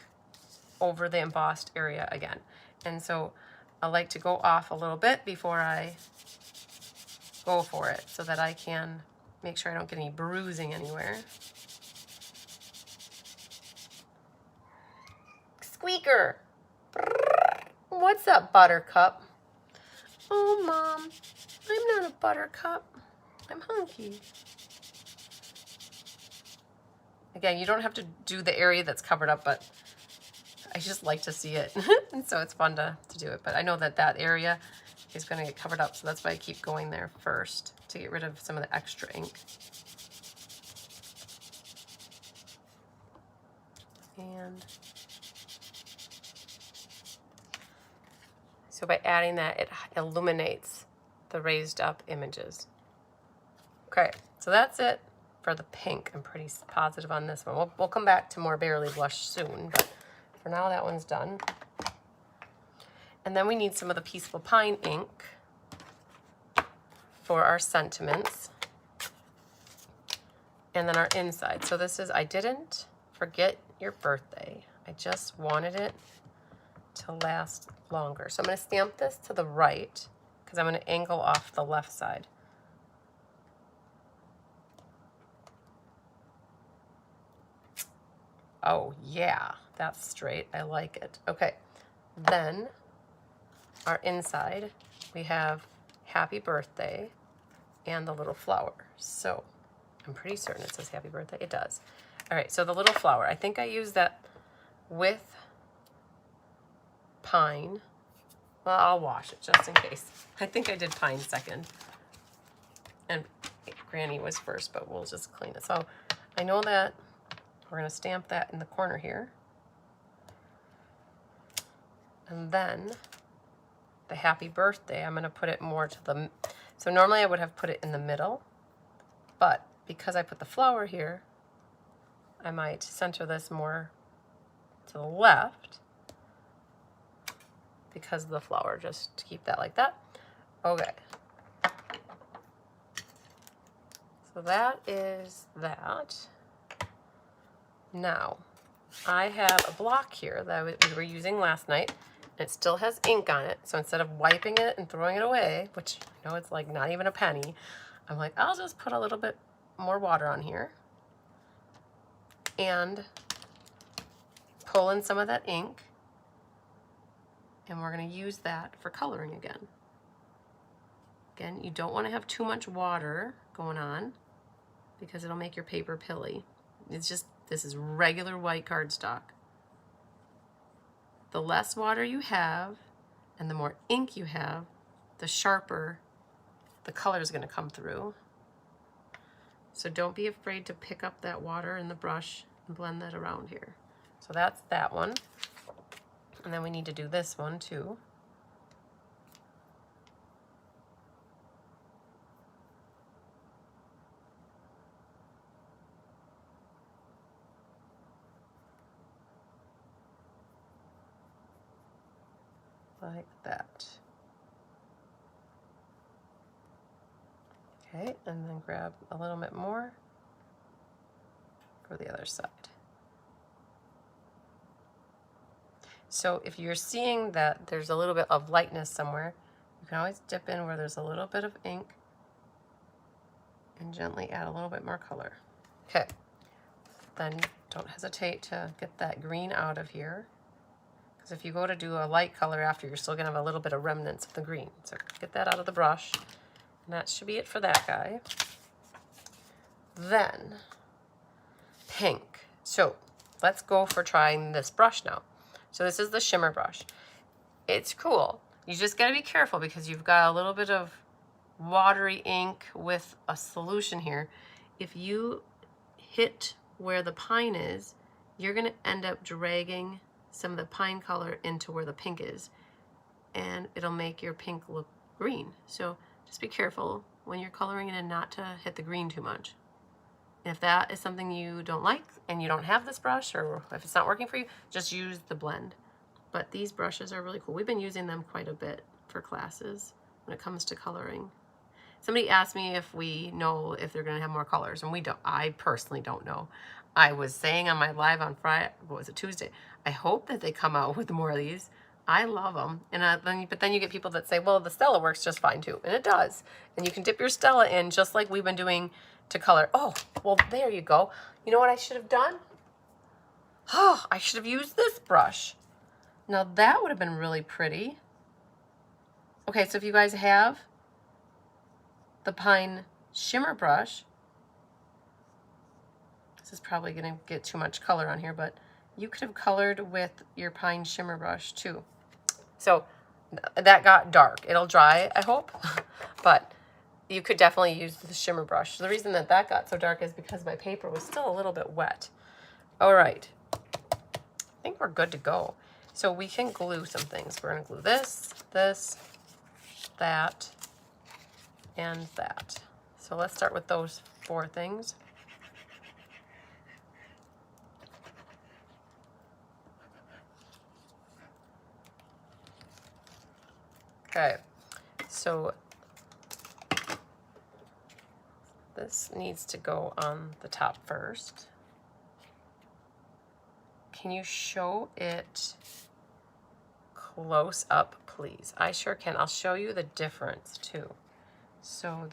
over the embossed area again. And so I like to go off a little bit before I go for it so that I can make sure I don't get any bruising anywhere. Squeaker! What's up, Buttercup? Oh, Mom, I'm not a buttercup. I'm hunky. Again, you don't have to do the area that's covered up, but I just like to see it, and so it's fun to do it. But I know that that area is going to get covered up, so that's why I keep going there first to get rid of some of the extra ink. And so by adding that, it illuminates the raised up images. Okay, so that's it for the pink. I'm pretty positive on this one. We'll come back to more Barely Blush soon, but for now, that one's done. And then we need some of the Peaceful Pine ink for our sentiments. And then our inside. So this is, I didn't forget your birthday. I just wanted it to last longer. So I'm going to stamp this to the right because I'm going to angle off the left side. Oh yeah, that's straight. I like it. Okay, then our inside, we have happy birthday and the little flower. So I'm pretty certain it says happy birthday. It does. All right, so the little flower, I think I used that with pine. Well, I'll wash it just in case. I think I did pine second. And Granny was first, but we'll just clean it. So I know that we're going to stamp that in the corner here. And then the happy birthday, I'm going to put it more to the, so normally I would have put it in the middle, but because I put the flower here, I might center this more to the left because of the flower, just to keep that like that. Okay. So that is that. Now, I have a block here that we were using last night. It still has ink on it, so instead of wiping it and throwing it away, which I know it's like not even a penny, I'm like, I'll just put a little bit more water on here and pull in some of that ink, and we're going to use that for coloring again. Again, you don't want to have too much water going on because it'll make your paper pilly. It's just, this is regular white cardstock. The less water you have and the more ink you have, the sharper the color is going to come through. So don't be afraid to pick up that water in the brush and blend that around here. So that's that one. And then we need to do this one too. Like that. Okay, and then grab a little bit more for the other side. So if you're seeing that there's a little bit of lightness somewhere, you can always dip in where there's a little bit of ink and gently add a little bit more color. Okay, then don't hesitate to get that green out of here. Because if you go to do a light color after, you're still going to have a little bit of remnants of the green. So get that out of the brush. And that should be it for that guy. Then, pink. So let's go for trying this brush now. So this is the shimmer brush. It's cool. You just got to be careful because you've got a little bit of watery ink with a solution here. If you hit where the pine is, you're going to end up dragging some of the pine color into where the pink is, and it'll make your pink look green. So just be careful when you're coloring it and not to hit the green too much. And if that is something you don't like and you don't have this brush, or if it's not working for you, just use the blend. But these brushes are really cool. We've been using them quite a bit for classes when it comes to coloring. Somebody asked me if we know if they're going to have more colors, and we don't. I personally don't know. I was saying on my live on Friday, what was it, Tuesday, I hope that they come out with more of these. I love them. And but then you get people that say, well, the Stella works just fine too. And it does. And you can dip your Stella in just like we've been doing to color. Oh, well, there you go. You know what I should have done? Oh, I should have used this brush. Now that would have been really pretty. Okay, so if you guys have the pine shimmer brush, this is probably going to get too much color on here, but you could have colored with your pine shimmer brush too. So that got dark. It'll dry, I hope, but you could definitely use the shimmer brush. The reason that that got so dark is because my paper was still a little bit wet. All right, I think we're good to go. So we can glue some things. We're going to glue this, this, that, and that. So let's start with those 4 things. Okay, so this needs to go on the top first. Can you show it close up, please? I sure can. I'll show you the difference too. So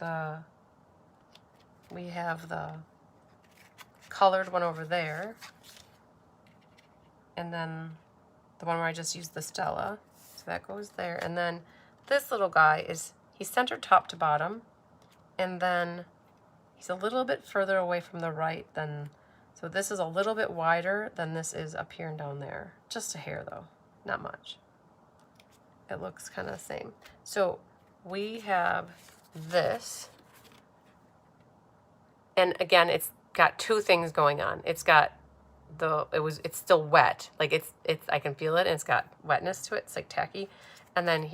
we have the colored one over there, and then the one where I just used the Stella. So that goes there, and then this little guy he's centered top to bottom, and then he's a little bit further away from the right than, so this is a little bit wider than this is up here and down there. Just a hair though, not much. it looks kind of the same. So we have this, and again, it's got two things going on. It's got it's still wet, like it's I can feel it, and it's got wetness to it. It's like tacky. And then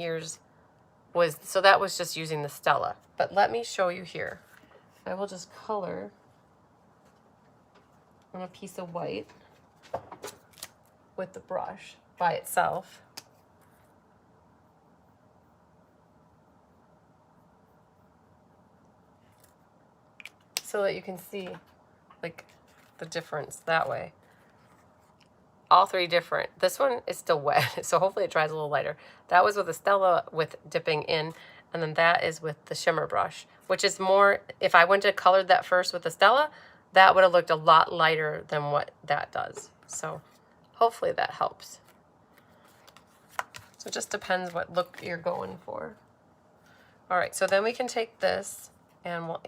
so that was just using the Stella. But let me show you here. I will just color on a piece of white with the brush by itself. So that you can see like the difference that way. All three different. This one is still wet, so hopefully it dries a little lighter. That was with a Stella with dipping in, and then that is with the shimmer brush, which is more, if I went to colored that first with the Stella, that would have looked a lot lighter than what that does. So hopefully that helps. So it just depends what look you're going for. All right, so then we can take this and we'll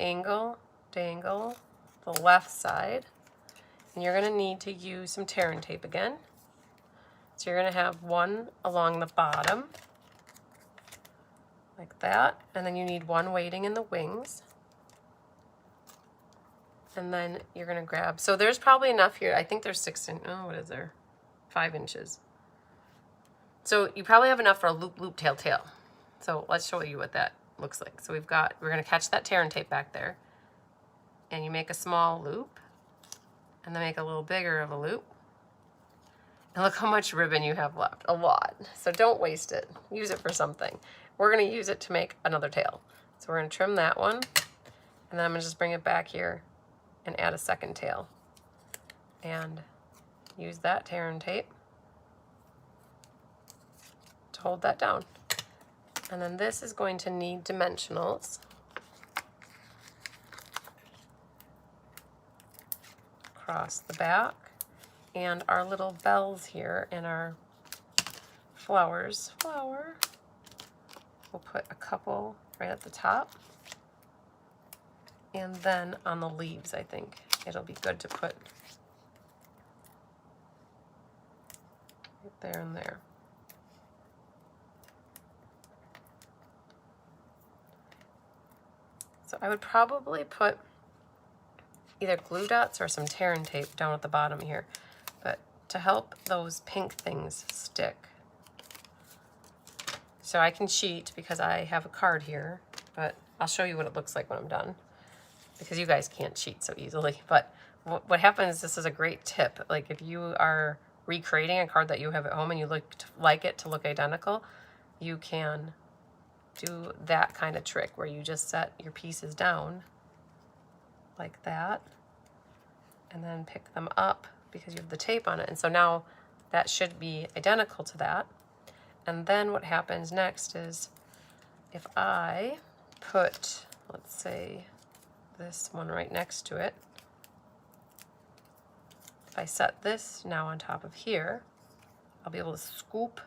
dangle the left side. And you're going to need to use some tear and tape again. So you're going to have one along the bottom, like that. And then you need one weighting in the wings. And then you're going to grab, so there's probably enough here. I think there's 5 inches. So you probably have enough for a loop, tail. So let's show you what that looks like. So we're going to catch that tear and tape back there. And you make a small loop. And then make a little bigger of a loop. And look how much ribbon you have left. A lot. So don't waste it. Use it for something. We're going to use it to make another tail. So we're going to trim that one. And then I'm going to just bring it back here and add a second tail. And use that tear and tape to hold that down. And then this is going to need dimensionals. Across the back, and our little bells here and our flower, we'll put a couple right at the top, and then on the leaves I think it'll be good to put right there and there. So I would probably put either glue dots or some tear and tape down at the bottom here, but to help those pink things stick. So I can cheat because I have a card here, but I'll show you what it looks like when I'm done, because you guys can't cheat so easily. But what happens, this is a great tip. Like if you are recreating a card that you have at home and you like it to look identical, you can do that kind of trick where you just set your pieces down like that, and then pick them up because you have the tape on it. And so now that should be identical to that. And then what happens next is if I put, let's say, this one right next to it, if I set this now on top of here, I'll be able to scoop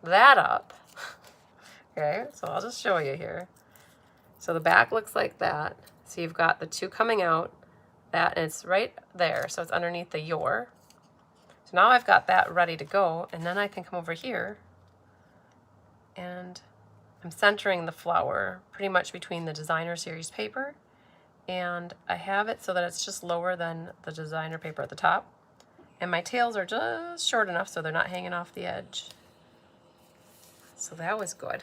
that up. Okay, so I'll just show you here. So the back looks like that. So you've got the two coming out, that, and it's right there, so it's underneath the your. So now I've got that ready to go, and then I can come over here, and I'm centering the flower pretty much between the designer series paper, and I have it so that it's just lower than the designer paper at the top, and my tails are just short enough so they're not hanging off the edge. So that was good.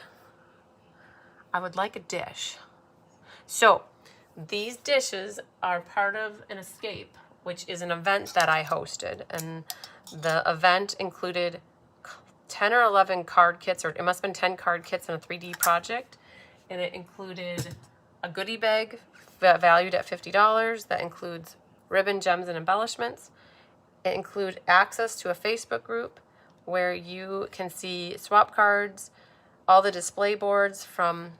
I would like a dish. So these dishes are part of an escape, which is an event that I hosted. And the event included 10 or 11 card kits, or it must have been 10 card kits in a 3D project. And it included a goodie bag valued at $50. That includes ribbon, gems, and embellishments. It includes access to a Facebook group where you can see swap cards, all the display boards from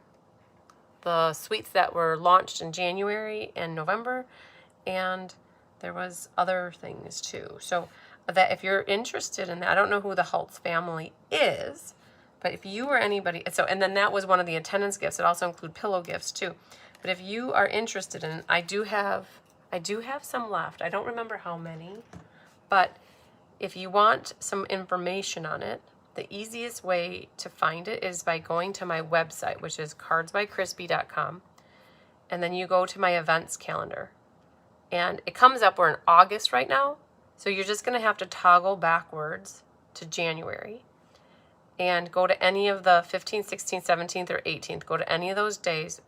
the suites that were launched in January and November, and there was other things too. So that if you're interested in that, I don't know who the Holtz family is, but if you or anybody, and then that was one of the attendance gifts. It also included pillow gifts too. But if you are interested in, I do have some left. I don't remember how many, but if you want some information on it, the easiest way to find it is by going to my website, which is cardsbycrispy.com, and then you go to my events calendar. And it comes up, we're in August right now, so you're just going to have to toggle backwards to January and go to any of the 15th, 16th, 17th, or 18th. Go to any of those days.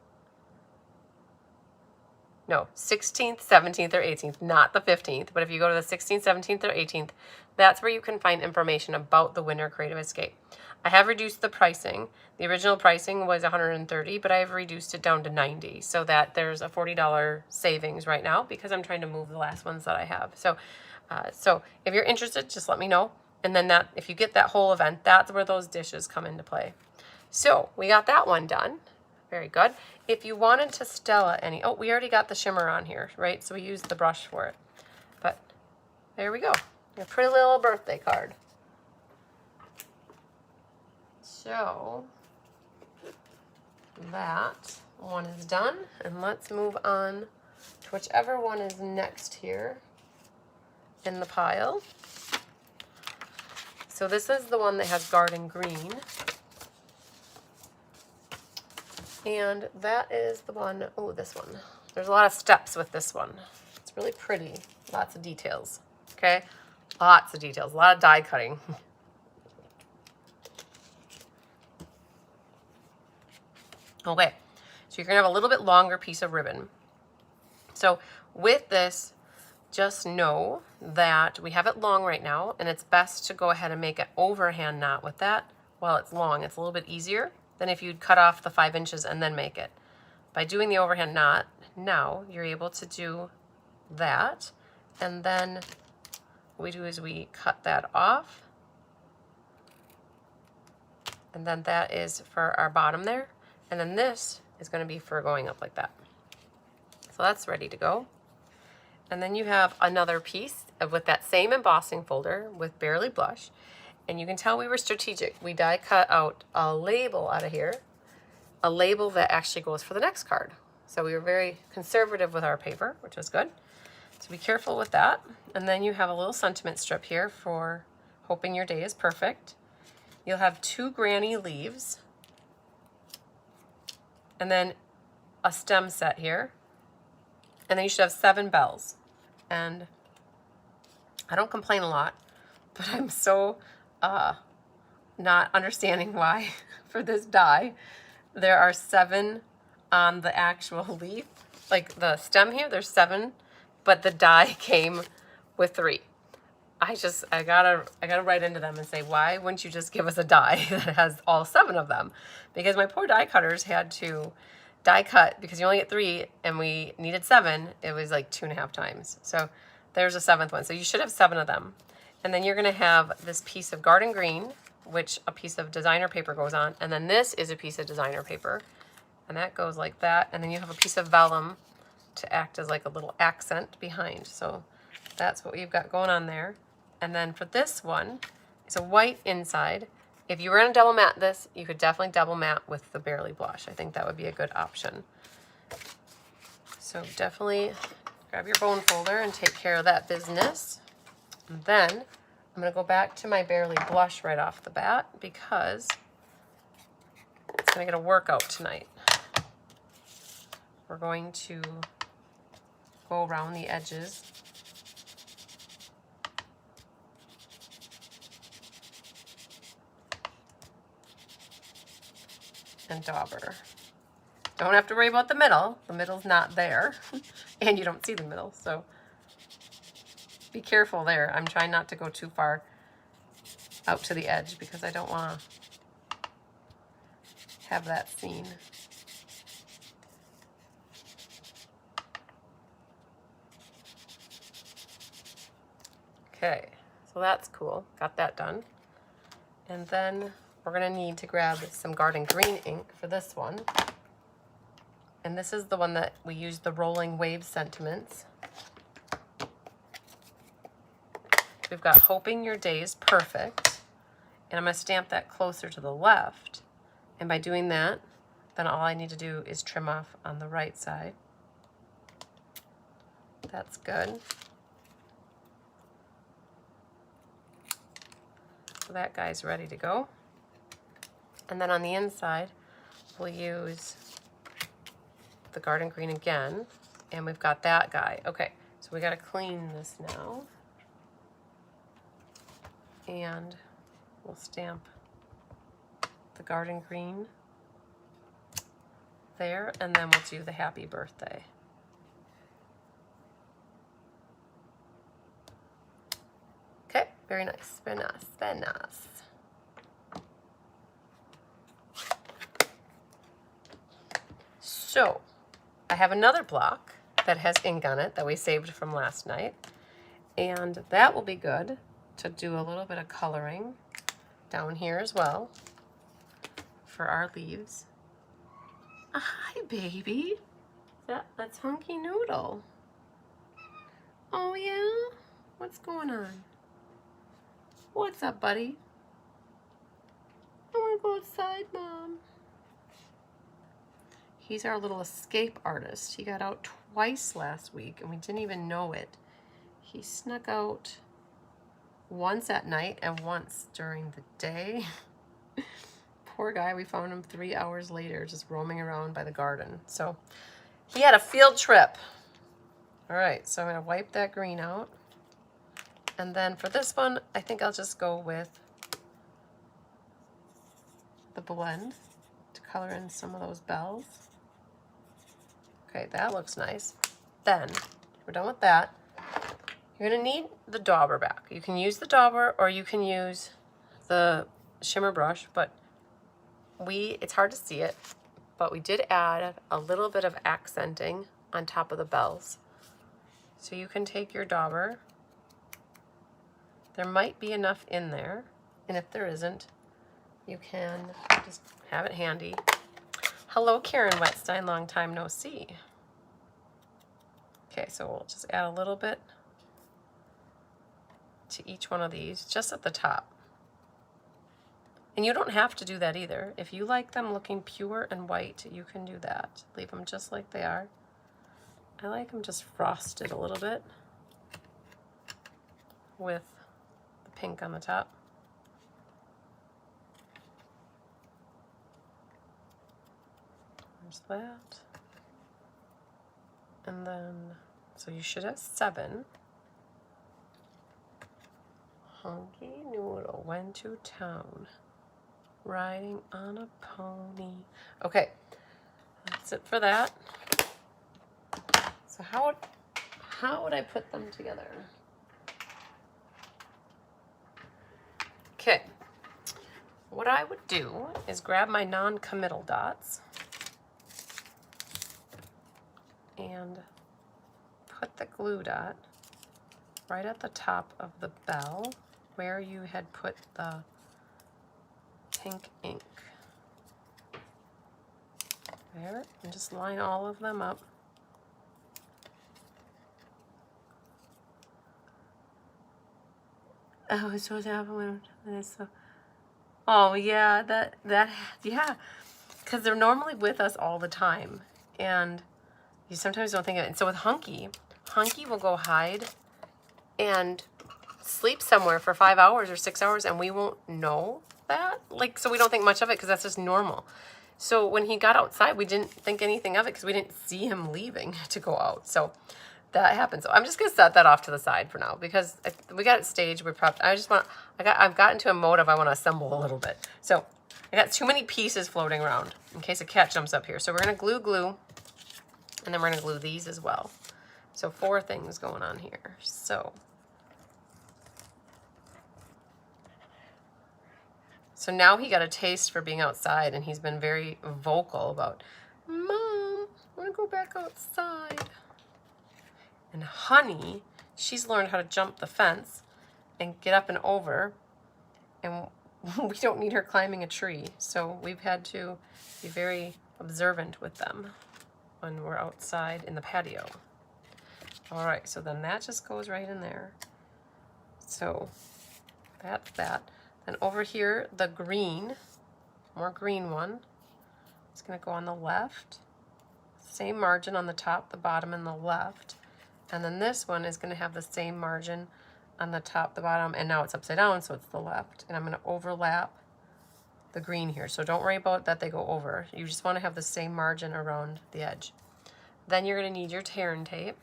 No, 16th, 17th, or 18th, not the 15th. But if you go to the 16th, 17th, or 18th, that's where you can find information about the Winter Creative Escape. I have reduced the pricing. The original pricing was $130, but I have reduced it down to $90, so that there's a $40 savings right now because I'm trying to move the last ones that I have. So if you're interested, just let me know. And then that, if you get that whole event, that's where those dishes come into play. So we got that one done. Very good. If you wanted to Stella any, oh, we already got the shimmer on here, right? So we used the brush for it. But there we go. A pretty little birthday card. So that one is done. And let's move on to whichever one is next here in the pile. So this is the one that has garden green. And that is the one, oh, this one. There's a lot of steps with this one. It's really pretty. Lots of details. Okay? Lots of details. A lot of die cutting. Okay. So you're going to have a little bit longer piece of ribbon. So with this, just know that we have it long right now, and it's best to go ahead and make an overhand knot with that while it's long. It's a little bit easier than if you'd cut off the 5 inches and then make it. By doing the overhand knot, now you're able to do that, and then what we do is we cut that off, and then that is for our bottom there, and then this is going to be for going up like that. So that's ready to go. And then you have another piece with that same embossing folder with Barely Blush. And you can tell we were strategic. We die cut out a label out of here, a label that actually goes for the next card. So we were very conservative with our paper, which was good. So be careful with that. And then you have a little sentiment strip here for hoping your day is perfect. You'll have 2 granny leaves, and then a stem set here. And then you should have 7 bells. And I don't complain a lot, but I'm so not understanding why for this die there are 7 on the actual leaf. Like the stem here, there's 7, but the die came with 3. I gotta write into them and say, why wouldn't you just give us a die that has all 7 of them? Because my poor die cutters had to die cut, because you only get 3 and we needed 7. It was like 2.5 times. So there's a 7th one. So you should have 7 of them. And then you're going to have this piece of garden green, which a piece of designer paper goes on. And then this is a piece of designer paper. And that goes like that. And then you have a piece of vellum to act as like a little accent behind. So that's what we've got going on there. And then for this one, it's a white inside. If you were going to double mat this, you could definitely double mat with the Barely Blush. I think that would be a good option. So definitely grab your bone folder and take care of that business. And then I'm going to go back to my Barely Blush right off the bat because it's going to get a workout tonight. We're going to go around the edges. And dauber. Don't have to worry about the middle. The middle's not there. And you don't see the middle, so be careful there. I'm trying not to go too far out to the edge because I don't want to have that seen. Okay, so that's cool. Got that done. And then we're going to need to grab some garden green ink for this one. And this is the one that we used, the rolling wave sentiments. We've got hoping your day is perfect. And I'm going to stamp that closer to the left. And by doing that, then all I need to do is trim off on the right side. That's good. So that guy's ready to go. And then on the inside, we'll use the garden green again. And we've got that guy. Okay, so we got to clean this now. And we'll stamp the garden green there, and then we'll do the happy birthday. Okay, very nice, very nice, very nice. So, I have another block that has ink on it that we saved from last night, and that will be good to do a little bit of coloring down here as well for our leaves. Hi, baby. That's Hunky Noodle. Oh, yeah? What's going on? What's up, buddy? I want to go outside, Mom. He's our little escape artist. He got out twice last week, and we didn't even know it. He snuck out once at night and once during the day. Poor guy, we found him 3 hours later just roaming around by the garden. So he had a field trip. All right, so I'm going to wipe that green out. And then for this one, I think I'll just go with the blend to color in some of those bells. Okay, that looks nice. Then, we're done with that. You're going to need the dauber back. You can use the dauber or you can use the shimmer brush, but it's hard to see it, but we did add a little bit of accenting on top of the bells. So you can take your dauber. There might be enough in there, and if there isn't, you can just have it handy. Hello, Karen Wetstein, long time no see. Okay, so we'll just add a little bit to each one of these, just at the top. And you don't have to do that either. If you like them looking pure and white, you can do that. Leave them just like they are. I like them just frosted a little bit with the pink on the top. There's that. And then, so you should have 7. Hunky Noodle went to town, riding on a pony. Okay, that's it for that. So how would I put them together? Okay, what I would do is grab my non-committal dots and put the glue dot right at the top of the bell where you had put the pink ink. There, and just line all of them up. Oh, it's so happening. Oh yeah, yeah, because they're normally with us all the time, and you sometimes don't think of it. And so with Hunky will go hide and sleep somewhere for 5 hours or 6 hours, and we won't know that. Like, so we don't think much of it because that's just normal. So when he got outside, we didn't think anything of it because we didn't see him leaving to go out. So that happened. So I'm just gonna set that off to the side for now because we got it staged. We're prepped. I've gotten to a mode of I want to assemble a little bit. So I got too many pieces floating around in case a cat jumps up here. So we're gonna glue, and then we're gonna glue these as well. So 4 things going on here. So now he got a taste for being outside, and he's been very vocal about, Mom, I want to go back outside. And Honey, she's learned how to jump the fence and get up and over, and we don't need her climbing a tree. So we've had to be very observant with them when we're outside in the patio. All right, so then that just goes right in there. So that's that. And over here, the green, more green one, is going to go on the left. Same margin on the top, the bottom, and the left. And then this one is going to have the same margin on the top, the bottom, and now it's upside down, so it's the left. And I'm going to overlap the green here. So don't worry about that they go over. You just want to have the same margin around the edge. Then you're going to need your tear and tape,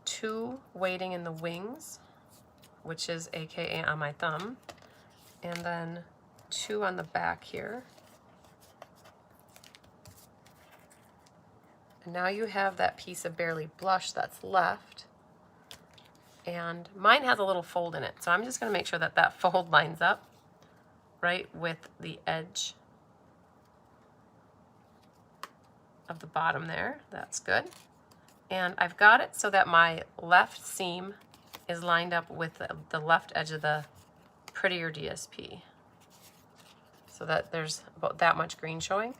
2 waiting in the wings, which is AKA on my thumb, and then 2 on the back here. And now you have that piece of Barely Blush that's left. And mine has a little fold in it, so I'm just going to make sure that that fold lines up right with the edge of the bottom there. That's good. And I've got it so that my left seam is lined up with the left edge of the prettier DSP, so that there's about that much green showing.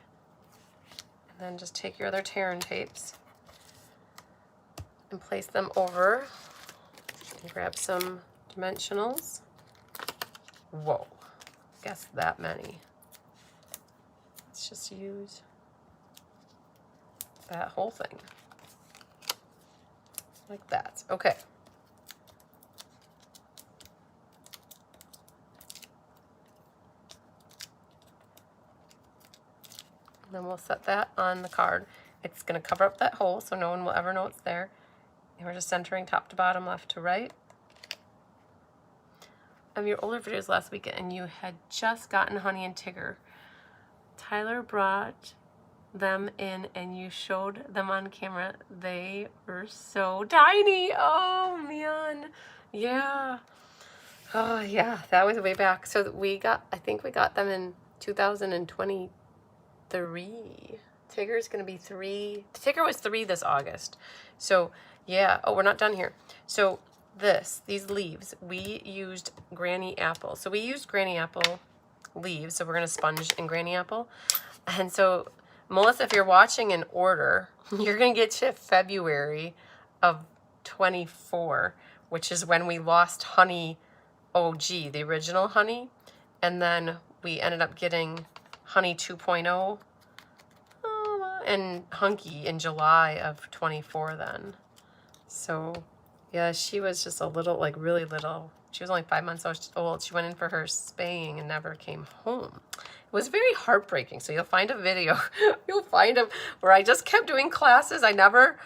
And then just take your other tear and tapes and place them over. And grab some dimensionals. Whoa, guess that many. Let's just use that whole thing. Like that. Okay. And then we'll set that on the card. It's going to cover up that hole so no one will ever know it's there. And we're just centering top to bottom, left to right. Of your older videos last week, and you had just gotten Honey and Tigger. Tyler brought them in and you showed them on camera. They were so tiny. Oh man. Yeah. Oh yeah, that was way back. So we got, I think we got them in 2023. Tigger's gonna be 3. Tigger was 3 this August. So yeah, oh, we're not done here. So these leaves, we used Granny Apple. So we used Granny Apple leaves, so we're gonna sponge in Granny Apple. And so Melissa, if you're watching in order, you're gonna get to February of 24, which is when we lost Honey OG, the original Honey, and then we ended up getting Honey 2.0 and Hunky in July of 24 then. So yeah, she was just a little, like really little. She was only 5 months old. She went in for her spaying and never came home. It was very heartbreaking. So you'll find a video, you'll find them where I just kept doing classes. I never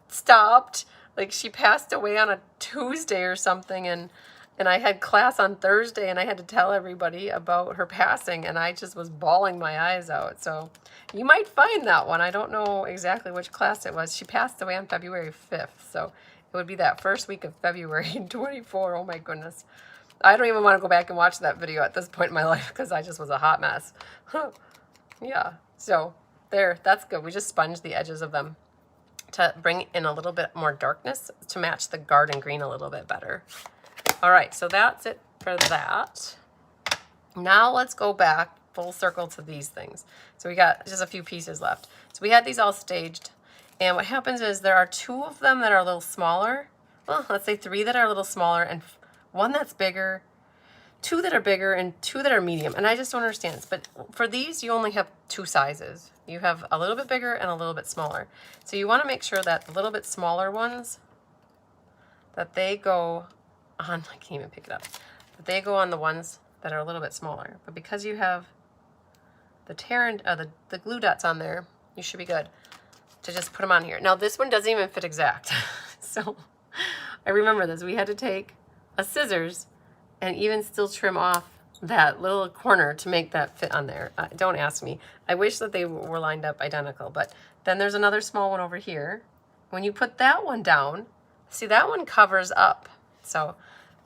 stopped. Like she passed away on a Tuesday or something, and I had class on Thursday and I had to tell everybody about her passing, and I just was bawling my eyes out. So you might find that one. I don't know exactly which class it was. She passed away on February 5th. So it would be that first week of February in 24. Oh my goodness. I don't even want to go back and watch that video at this point in my life because I just was a hot mess. Yeah, so there, that's good. We just sponged the edges of them to bring in a little bit more darkness to match the garden green a little bit better. All right, so that's it for that. Now let's go back full circle to these things. So we got just a few pieces left. So we had these all staged. And what happens is there are 2 of them that are a little smaller. Well, let's say 3 that are a little smaller and 1 that's bigger, 2 that are bigger, and 2 that are medium. And I just don't understand this. But for these, you only have 2 sizes. You have a little bit bigger and a little bit smaller. So you want to make sure that the little bit smaller ones, that they go on, I can't even pick it up, that they go on the ones that are a little bit smaller. But because you have the tear and the glue dots on there, you should be good to just put them on here. Now this one doesn't even fit exact. So I remember this. We had to take a scissors and even still trim off that little corner to make that fit on there. Don't ask me. I wish that they were lined up identical, but then there's another small one over here. When you put that one down, see that one covers up. So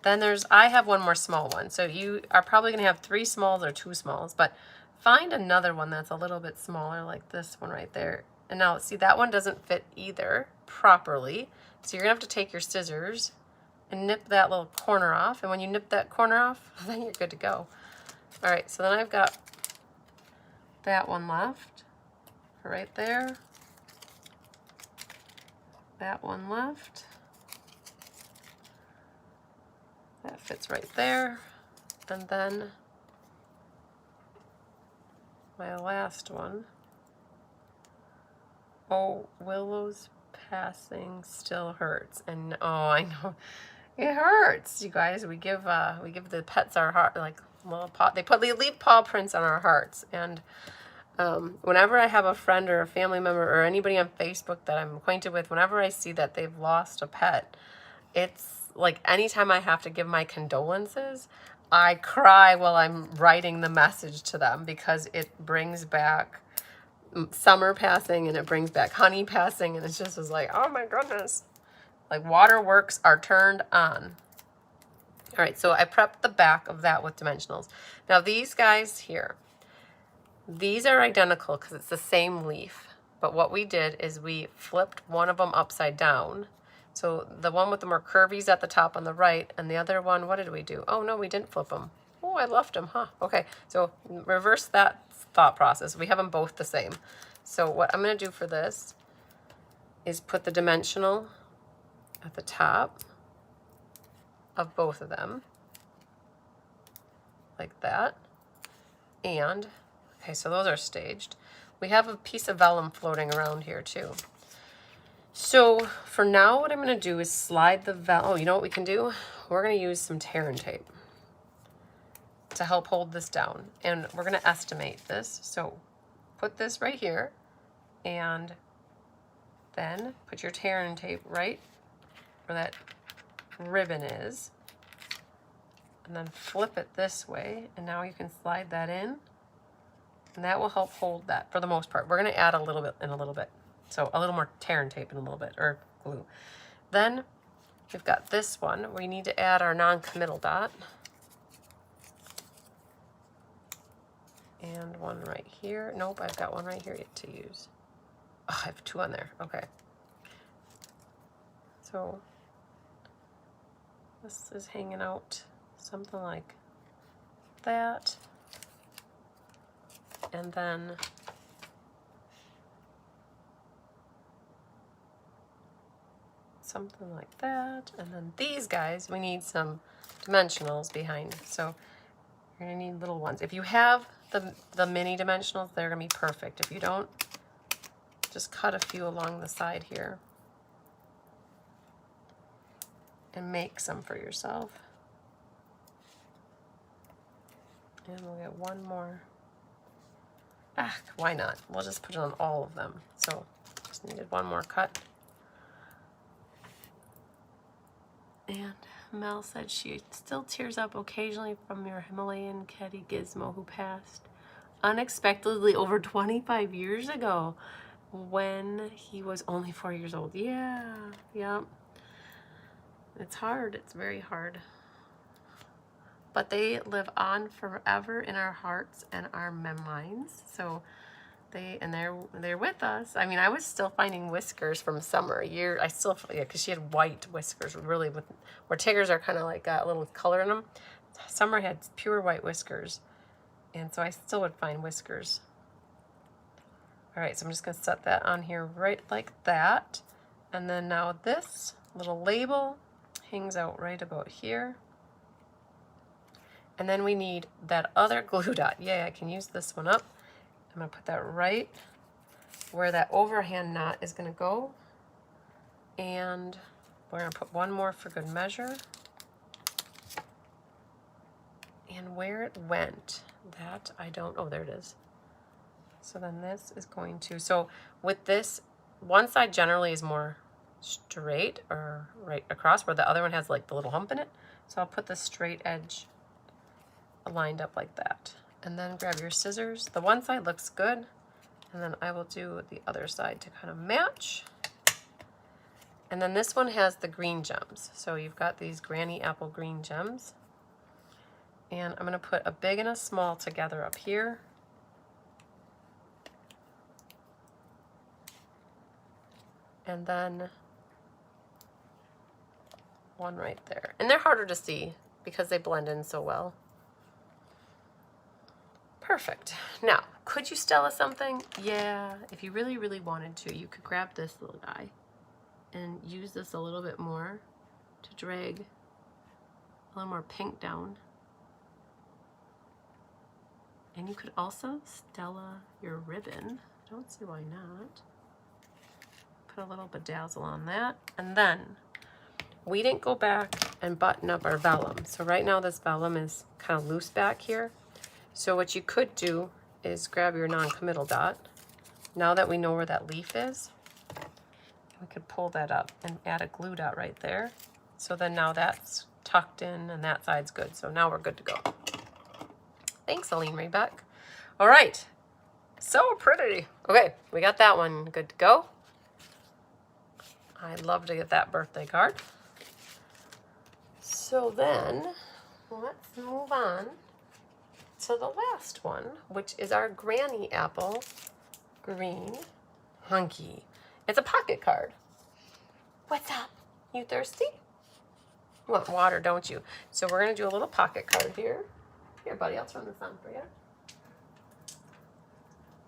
then I have one more small one. So you are probably gonna have 3 smalls or 2 smalls, but find another one that's a little bit smaller like this one right there. And now, see, that one doesn't fit either properly. So you're gonna have to take your scissors and nip that little corner off. And when you nip that corner off, then you're good to go. All right, so then I've got that one left right there. That one left. That fits right there. And then my last one. Oh, Willow's passing still hurts. And oh, I know. It hurts, you guys. We give the pets our heart, like little paw. They leave paw prints on our hearts. And whenever I have a friend or a family member or anybody on Facebook that I'm acquainted with, whenever I see that they've lost a pet, it's like anytime I have to give my condolences, I cry while I'm writing the message to them, because it brings back summer passing and it brings back honey passing, and it's just was like, oh my goodness. Like waterworks are turned on. All right, so I prepped the back of that with dimensionals. Now these guys here, these are identical because it's the same leaf. But what we did is we flipped one of them upside down. So the one with the more curvies at the top on the right, and the other one, what did we do? Oh no, we didn't flip them. Oh, I left them, huh? Okay, so reverse that thought process. We have them both the same. So what I'm gonna do for this is put the dimensional at the top of both of them, like that. And, okay, so those are staged. We have a piece of vellum floating around here too. So for now, what I'm gonna do is slide the vellum. Oh, you know what we can do? We're gonna use some tear and tape to help hold this down. And we're gonna estimate this. So put this right here, and then put your tear and tape right where that ribbon is, and then flip it this way, and now you can slide that in, and that will help hold that for the most part. We're going to add a little bit in a little bit, so a little more tear and tape in a little bit, or glue. Then we've got this one. We need to add our non-committal dot, and one right here. Nope, I've got one right here yet to use. Oh, I have two on there. Okay, so this is hanging out something like that. And then something like that. And then these guys, we need some dimensionals behind. So you're gonna need little ones. If you have the mini dimensionals, they're gonna be perfect. If you don't, just cut a few along the side here and make some for yourself. And we'll get one more. Ah, why not? We'll just put it on all of them. So just needed one more cut. And Mel said she still tears up occasionally from your Himalayan kitty Gizmo, who passed unexpectedly over 25 years ago when he was only 4 years old. Yeah, yep. It's hard. It's very hard. But they live on forever in our hearts and our minds. So they're with us. I mean, I was still finding whiskers from Summer. I still, yeah, because she had white whiskers, really, where Tigger's are kind of like got a little color in them. Summer had pure white whiskers, and so I still would find whiskers. All right, so I'm just gonna set that on here right like that, and then now this little label hangs out right about here. And then we need that other glue dot. Yeah, I can use this one up. I'm gonna put that right where that overhand knot is gonna go. And we're gonna put one more for good measure. And where it went, that I don't, oh, there it is. So then this is going to, so with this, one side generally is more straight or right across, where the other one has like the little hump in it. So I'll put the straight edge lined up like that, and then grab your scissors. The one side looks good, and then I will do the other side to kind of match. And then this one has the green gems, so you've got these granny apple green gems, and I'm going to put a big and a small together up here, and then one right there. And they're harder to see because they blend in so well. Perfect. Now, could you Stella something? Yeah, if you really, really wanted to, you could grab this little guy and use this a little bit more to drag a little more pink down. And you could also Stella your ribbon. I don't see why not. Put a little bedazzle on that. And then we didn't go back and button up our vellum. So right now this vellum is kind of loose back here. So what you could do is grab your non-committal dot. Now that we know where that leaf is, we could pull that up and add a glue dot right there. So then now that's tucked in and that side's good. So now we're good to go. Thanks, Aline Raybeck. All right, so pretty. Okay, we got that one good to go. I'd love to get that birthday card. So then let's move on to the last one, which is our Granny Apple Green Hunky. It's a pocket card. What's up? You thirsty? You want water, don't you? So we're going to do a little pocket card here. Here, buddy, I'll turn this on for you.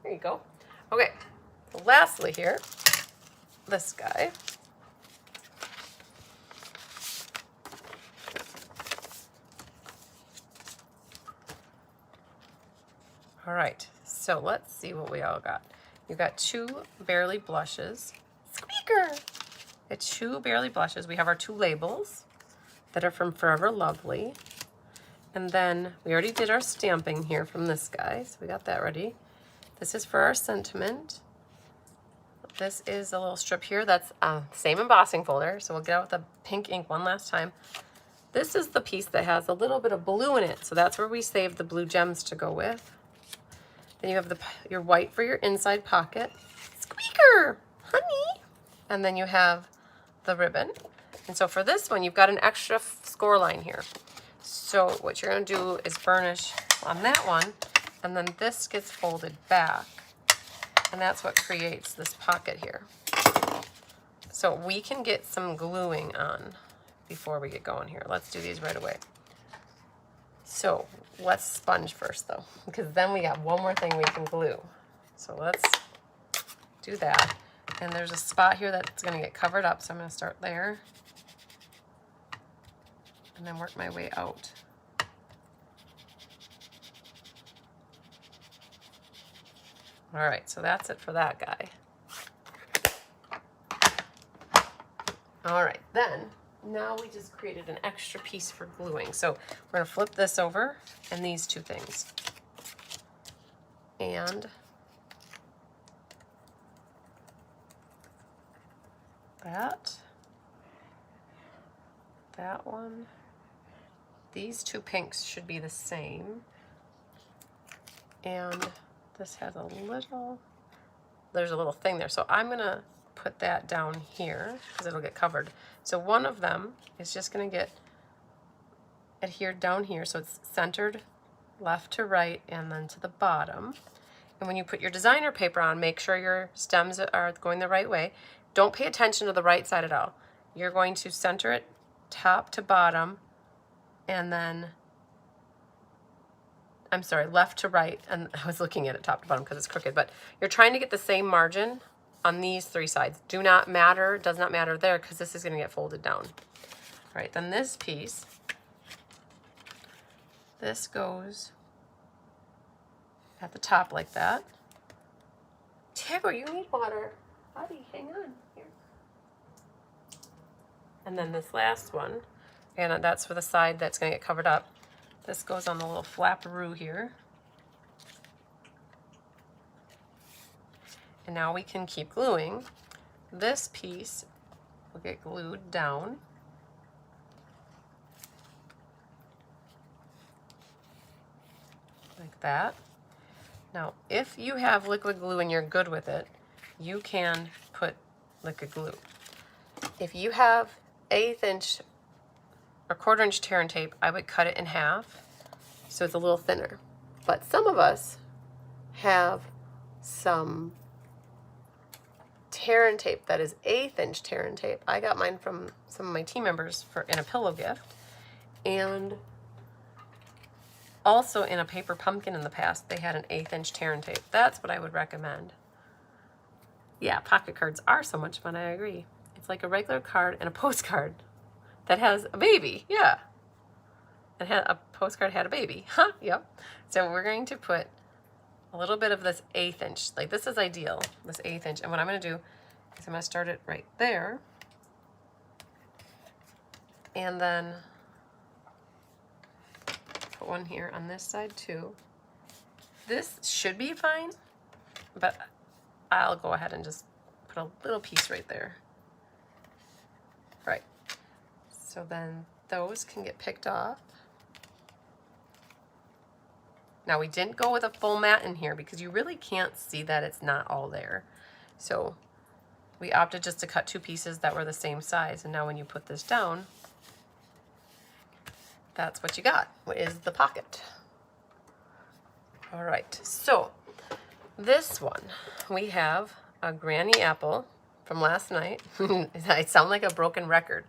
There you go. Okay, so lastly here, this guy. All right, so let's see what we all got. You got 2 Barely Blushes. Squeaker! It's 2 Barely Blushes. We have our 2 labels that are from Forever Lovely. And then we already did our stamping here from this guy, so we got that ready. This is for our sentiment. This is a little strip here that's same embossing folder, so we'll get out the pink ink one last time. This is the piece that has a little bit of blue in it, so that's where we save the blue gems to go with. Then you have your white for your inside pocket. Squeaker, honey. And then you have the ribbon. And so for this one, you've got an extra score line here. So what you're gonna do is burnish on that one, and then this gets folded back. And that's what creates this pocket here. So we can get some gluing on before we get going here. Let's do these right away. So let's sponge first though, because then we got one more thing we can glue. So let's do that. And there's a spot here that's gonna get covered up, so I'm gonna start there and then work my way out. All right, so that's it for that guy. All right, then now we just created an extra piece for gluing. So we're gonna flip this over and these 2 things. And that one. These 2 pinks should be the same. And this has there's a little thing there. So I'm gonna put that down here because it'll get covered. So one of them is just gonna get adhered down here. So it's centered left to right and then to the bottom. And when you put your designer paper on, make sure your stems are going the right way. Don't pay attention to the right side at all. You're going to center it top to bottom and then I'm sorry, left to right, and I was looking at it top to bottom because it's crooked, but you're trying to get the same margin on these 3 sides. Does not matter there because this is gonna get folded down. All right, then this piece, this goes at the top like that. Tiago, you need water. Buddy, hang on here. And then this last one, and that's for the side that's gonna get covered up. This goes on the little flapperoo here. And now we can keep gluing. This piece will get glued down. Like that. Now, if you have liquid glue and you're good with it, you can put liquid glue. If you have 1/8 inch or 1/4 inch tear and tape, I would cut it in half so it's a little thinner. But some of us have some tear and tape that is 1/8 inch tear and tape. I got mine from some of my team members in a pillow gift. And also in a paper pumpkin in the past, they had an 1/8 inch tear and tape. That's what I would recommend. Yeah, pocket cards are so much fun, I agree. It's like a regular card and a postcard that has a baby, yeah. And a postcard had a baby, huh, yep. So we're going to put a little bit of this 1/8 inch, like this is ideal, this 1/8 inch. And what I'm gonna do is I'm gonna start it right there. And then put one here on this side too. This should be fine, but I'll go ahead and just put a little piece right there. Right. So then those can get picked off. Now we didn't go with a full mat in here because you really can't see that it's not all there. So we opted just to cut 2 pieces that were the same size. And now when you put this down, that's what you got, is the pocket. All right, so this one, we have a granny apple from last night. I sound like a broken record.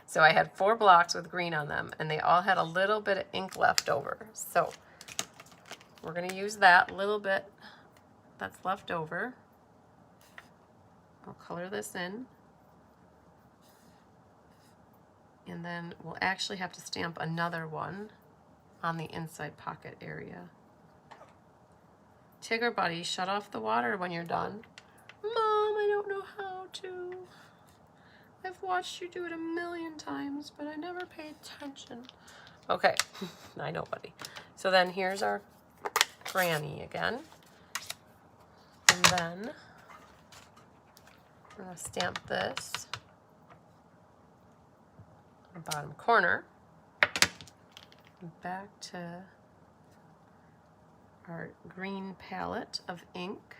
So I had 4 blocks with green on them, and they all had a little bit of ink left over. So we're gonna use that little bit that's left over. I'll color this in. And then we'll actually have to stamp another one on the inside pocket area. Tigger buddy, shut off the water when you're done. Mom, I don't know how to. I've watched you do it a million times, but I never pay attention. Okay, I know, buddy. So then here's our granny again. And then I'm gonna stamp this on the bottom corner. And back to our green palette of ink.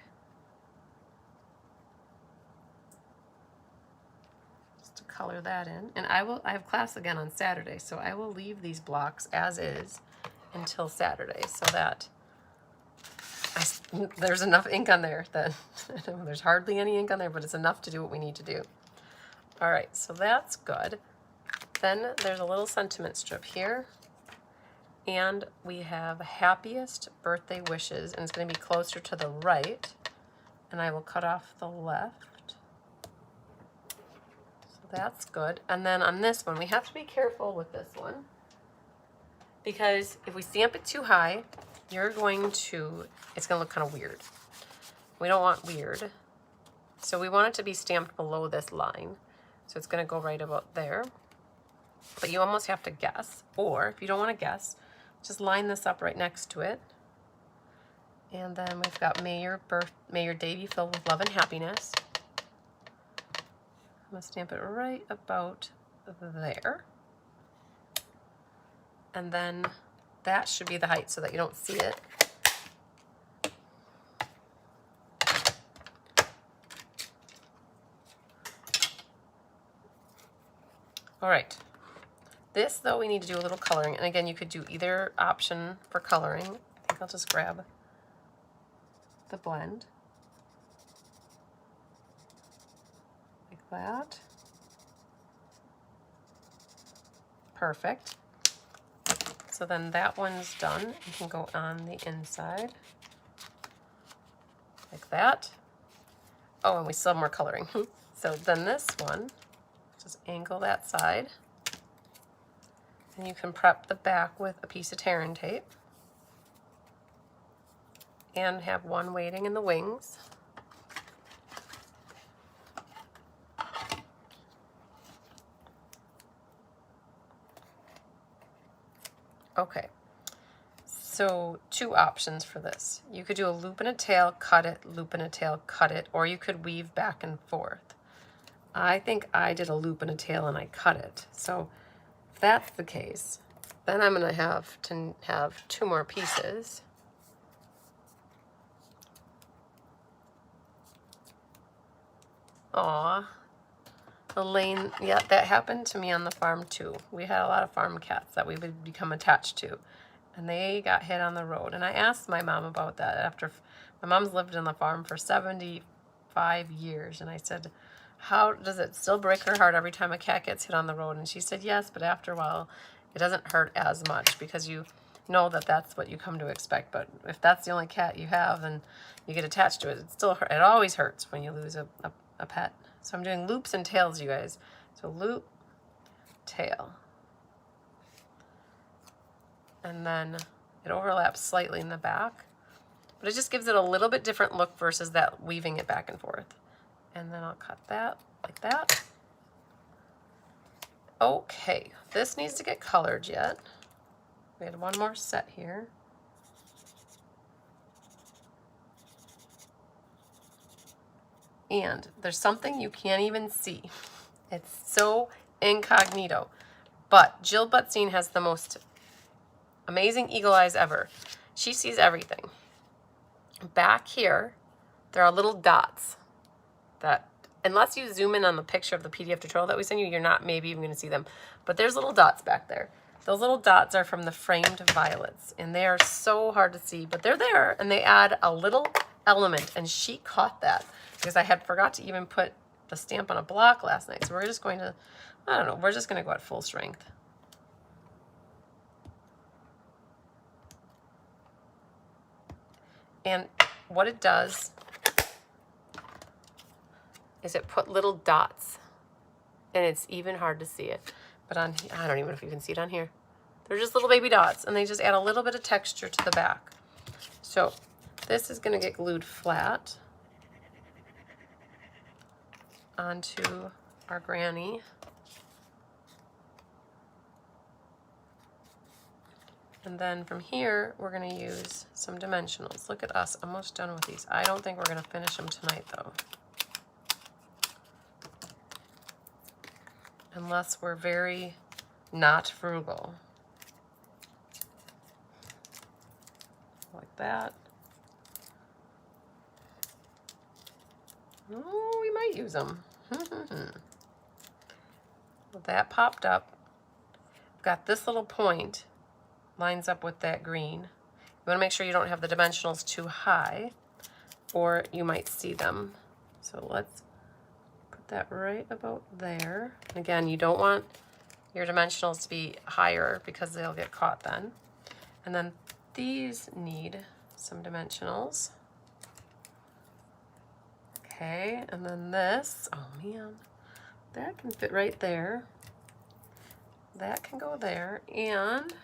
Just to color that in. And I have class again on Saturday, so I will leave these blocks as is until Saturday so that there's enough ink on there that there's hardly any ink on there, but it's enough to do what we need to do. All right, so that's good. Then there's a little sentiment strip here. And we have happiest birthday wishes, and it's going to be closer to the right. And I will cut off the left. So that's good. And then on this one, we have to be careful with this one, because if we stamp it too high, it's going to look kind of weird. We don't want weird. So we want it to be stamped below this line. So it's going to go right about there. But you almost have to guess. Or if you don't want to guess, just line this up right next to it. And then we've got may your day be filled with love and happiness. I'm going to stamp it right about there. And then that should be the height so that you don't see it. All right. This, though, we need to do a little coloring. And again, you could do either option for coloring. I think I'll just grab the blend. Like that. Perfect. So then that one's done. You can go on the inside. Like that. Oh, and we still have more coloring. So then this one, just angle that side. And you can prep the back with a piece of tearing tape. And have one waiting in the wings. Okay, so 2 options for this. You could do a loop and a tail, cut it, loop and a tail, cut it, or you could weave back and forth. I think I did a loop and a tail and I cut it. So if that's the case, then I'm going to have 2 more pieces. Aw, Elaine, yeah, that happened to me on the farm too. We had a lot of farm cats that we would become attached to, and they got hit on the road. And I asked my mom about that after my mom's lived on the farm for 75 years, and I said, how does it still break her heart every time a cat gets hit on the road? And she said, yes, but after a while, it doesn't hurt as much because you know that that's what you come to expect. But if that's the only cat you have and you get attached to it, it always hurts when you lose a pet. So I'm doing loops and tails, you guys. So loop, tail. And then it overlaps slightly in the back, but it just gives it a little bit different look versus that weaving it back and forth. And then I'll cut that like that. Okay, this needs to get colored yet. We had one more set here. And there's something you can't even see. It's so incognito. But Jill Butzine has the most amazing eagle eyes ever. She sees everything. Back here, there are little dots that, unless you zoom in on the picture of the PDF tutorial that we sent you, you're not maybe even going to see them. But there's little dots back there. Those little dots are from the framed violets, and they are so hard to see, but they're there, and they add a little element, and she caught that because I had forgot to even put the stamp on a block last night. So we're just going to, I don't know, we're just going to go at full strength. And what it does is it put little dots, and it's even hard to see it. But on, I don't even know if you can see it on here. They're just little baby dots, and they just add a little bit of texture to the back. So this is going to get glued flat onto our granny. And then from here, we're going to use some dimensionals. Look at us, almost done with these. I don't think we're going to finish them tonight, though. Unless we're very not frugal. Like that. Oh, we might use them. Well, that popped up. Got this little point. Lines up with that green. You want to make sure you don't have the dimensionals too high, or you might see them. So let's put that right about there. Again, you don't want your dimensionals to be higher because they'll get caught then. And then these need some dimensionals. Okay, and then this, oh man, that can fit right there. That can go there, and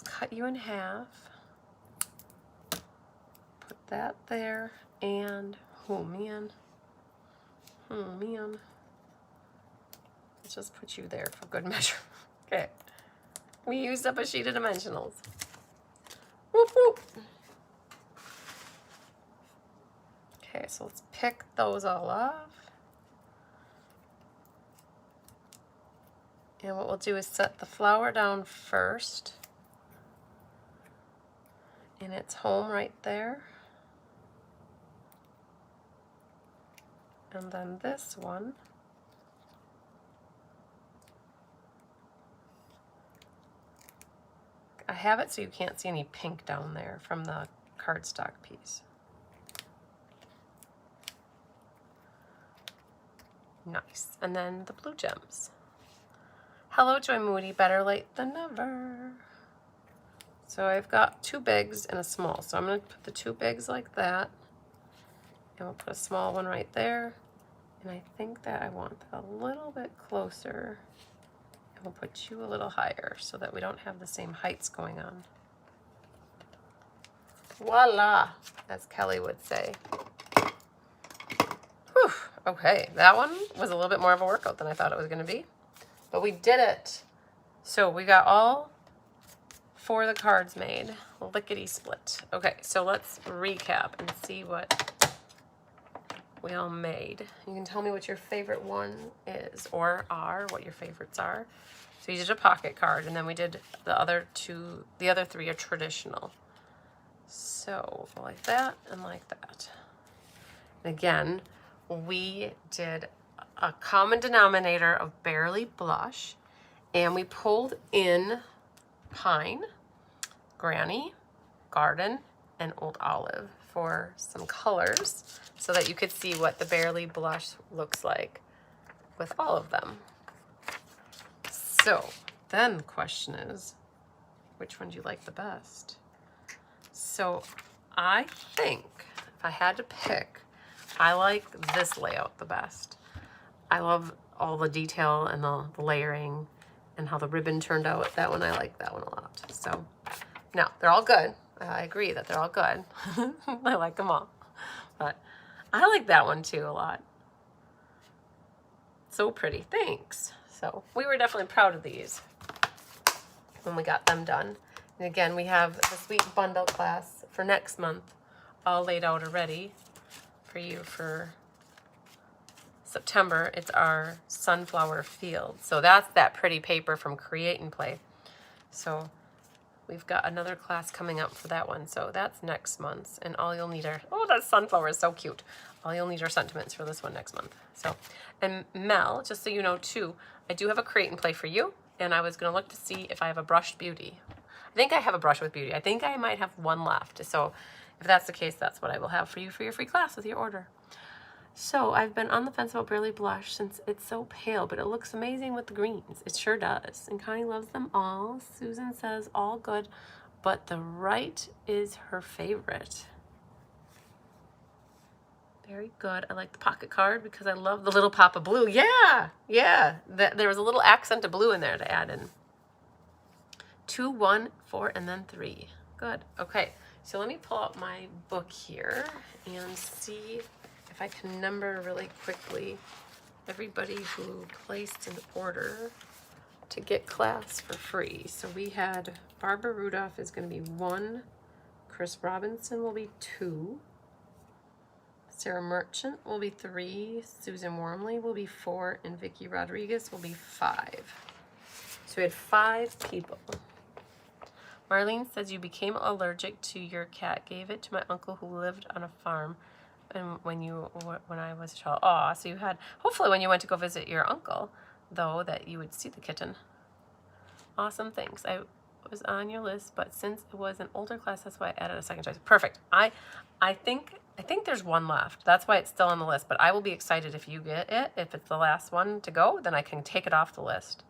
cut you in half. Put that there, and oh man. Let's just put you there for good measure. Okay. We used up a sheet of dimensionals. Whoop, whoop. Okay, so let's pick those all off. And what we'll do is set the flower down first. And it's home right there. And then this one. I have it so you can't see any pink down there from the cardstock piece. Nice. And then the blue gems. Hello, Joy Moody, better late than never. So I've got two bigs and a small. So I'm going to put the two bigs like that. And we'll put a small one right there. And I think that I want that a little bit closer. And we'll put you a little higher so that we don't have the same heights going on. Voila, as Kelly would say. Whew, okay, that one was a little bit more of a workout than I thought it was going to be. But we did it. So we got all 4 of the cards made. Lickety split. Okay, so let's recap and see what we all made. You can tell me what your favorite one is, or are, what your favorites are. So you did a pocket card, and then we did the other 3 are traditional. So like that and like that. And again, we did a common denominator of Barely Blush, and we pulled in Pine, Granny, Garden, and Old Olive for some colors so that you could see what the Barely Blush looks like with all of them. So then the question is, which one do you like the best? So I think if I had to pick, I like this layout the best. I love all the detail and the layering and how the ribbon turned out. That one, I like that one a lot. So now they're all good. I agree that they're all good. I like them all. But I like that one too a lot. So pretty. Thanks. So we were definitely proud of these when we got them done. And again, we have the sweet bundle class for next month all laid out already for you for September. It's our sunflower field. So that's that pretty paper from Create and Play. So we've got another class coming up for that one. So that's next month. And all you'll need are, oh, that sunflower is so cute. All you'll need are sentiments for this one next month. So, and Mel, just so you know too, I do have a Create and Play for you. And I was going to look to see if I have a brushed beauty. I think I have a brush with beauty. I think I might have one left. So if that's the case, that's what I will have for you for your free class with your order. So I've been on the fence about Burley Blush since it's so pale, but it looks amazing with the greens. It sure does. And Connie loves them all. Susan says all good, but the right is her favorite. Very good. I like the pocket card because I love the little pop of blue. Yeah, yeah. There was a little accent of blue in there to add in. 2, 1, 4, and then 3. Good. Okay, so let me pull out my book here and see if I can number really quickly everybody who placed an order to get class for free. So we had Barbara Rudolph is going to be 1, Chris Robinson will be 2, Sarah Merchant will be 3, Susan Wormley will be 4, and Vicki Rodriguez will be 5. So we had 5 people. Marlene says you became allergic to your cat. Gave it to my uncle who lived on a farm, and when I was a child. Aw, so you had, hopefully when you went to go visit your uncle, though, that you would see the kitten. Awesome, thanks. I was on your list, but since it was an older class, that's why I added a second choice. Perfect. I think there's one left. That's why it's still on the list, but I will be excited if you get it. If it's the last one to go, then I can take it off the list.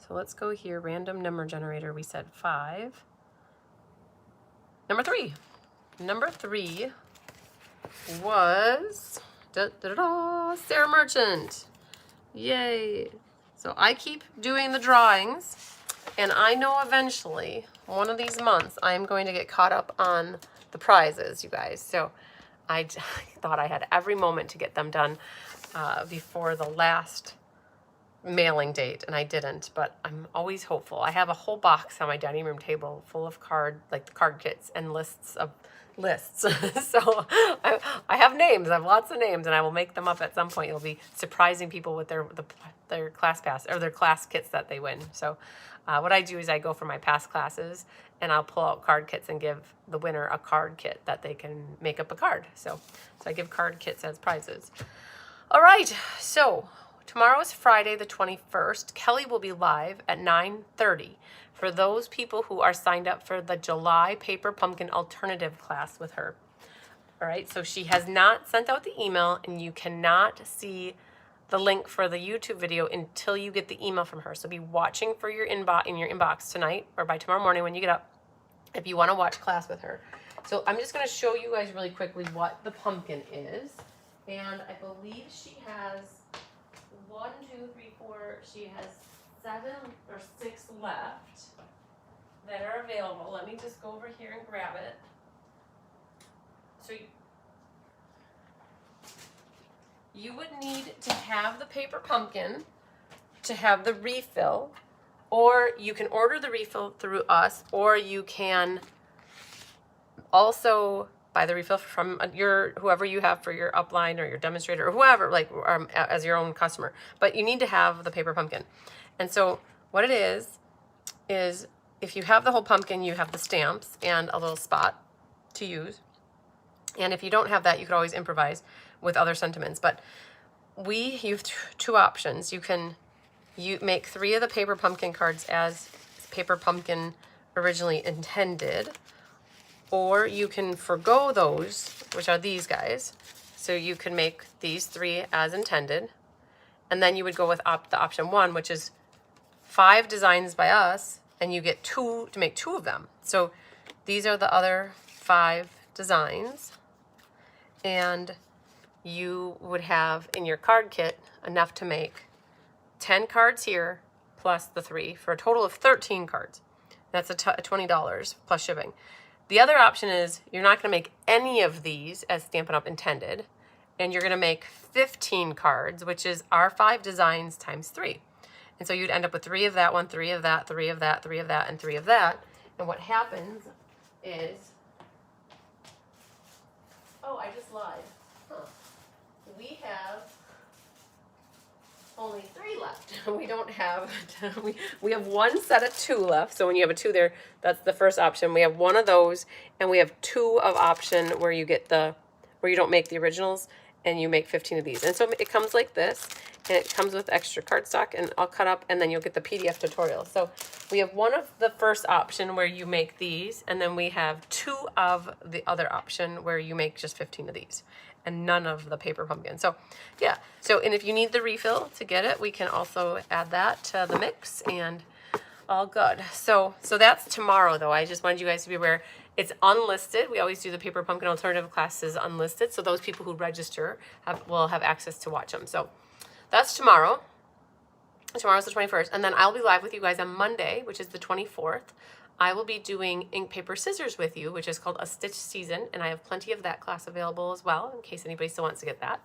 So let's go here, random number generator. We said 5. Number 3. Number 3 was Sarah Merchant. Yay. So I keep doing the drawings, and I know eventually, one of these months, I'm going to get caught up on the prizes, you guys. So I thought I had every moment to get them done before the last mailing date, and I didn't, but I'm always hopeful. I have a whole box on my dining room table full of the card kits and lists of lists. So I have names. I have lots of names, and I will make them up at some point. You'll be surprising people with their class pass or their class kits that they win. So what I do is I go for my past classes, and I'll pull out card kits and give the winner a card kit that they can make up a card. So I give card kits as prizes. All right, so tomorrow is Friday the 21st. Kelly will be live at 9:30 for those people who are signed up for the July Paper Pumpkin Alternative class with her. All right, so she has not sent out the email, and you cannot see the link for the YouTube video until you get the email from her. So be watching for your inbox tonight or by tomorrow morning when you get up if you want to watch class with her. So I'm just going to show you guys really quickly what the pumpkin is. And I believe she has 1, 2, 3, 4. She has 7 or 6 left that are available. Let me just go over here and grab it. So you would need to have the paper pumpkin to have the refill, or you can order the refill through us, or you can also buy the refill from whoever you have for your upline or your demonstrator or whoever, as your own customer. But you need to have the paper pumpkin. And so what it is if you have the whole pumpkin, you have the stamps and a little spot to use. And if you don't have that, you could always improvise with other sentiments. But you have 2 options. You make 3 of the paper pumpkin cards as paper pumpkin originally intended, or you can forgo those, which are these guys. So you can make these 3 as intended, and then you would go with the option 1, which is 5 designs by us, and you get to make 2 of them. So these are the other 5 designs, and you would have in your card kit enough to make 10 cards here plus the 3 for a total of 13 cards. That's $20 plus shipping. The other option is you're not going to make any of these as Stampin' Up! Intended, and you're going to make 15 cards, which is our 5 designs times 3. And so you'd end up with 3 of that one, 3 of that, 3 of that, 3 of that, and 3 of that. And what happens is, oh, I just lied. Huh. We have only 3 left. We don't have, we have 1 set of 2 left. So when you have a 2 there, that's the first option. We have 1 of those, and we have 2 of option where you get where you don't make the originals and you make 15 of these. And so it comes like this, and it comes with extra cardstock and all cut up, and then you'll get the PDF tutorial. So we have 1 of the first option where you make these, and then we have 2 of the other option where you make just 15 of these, and none of the paper pumpkin. So yeah, and if you need the refill to get it, we can also add that to the mix, and all good. So that's tomorrow, though. I just wanted you guys to be aware. It's unlisted. We always do the paper pumpkin alternative classes unlisted, so those people who register will have access to watch them. So that's tomorrow. Tomorrow's the 21st, and then I'll be live with you guys on Monday, which is the 24th. I will be doing ink, paper, scissors with you, which is called a stitch season, and I have plenty of that class available as well, in case anybody still wants to get that.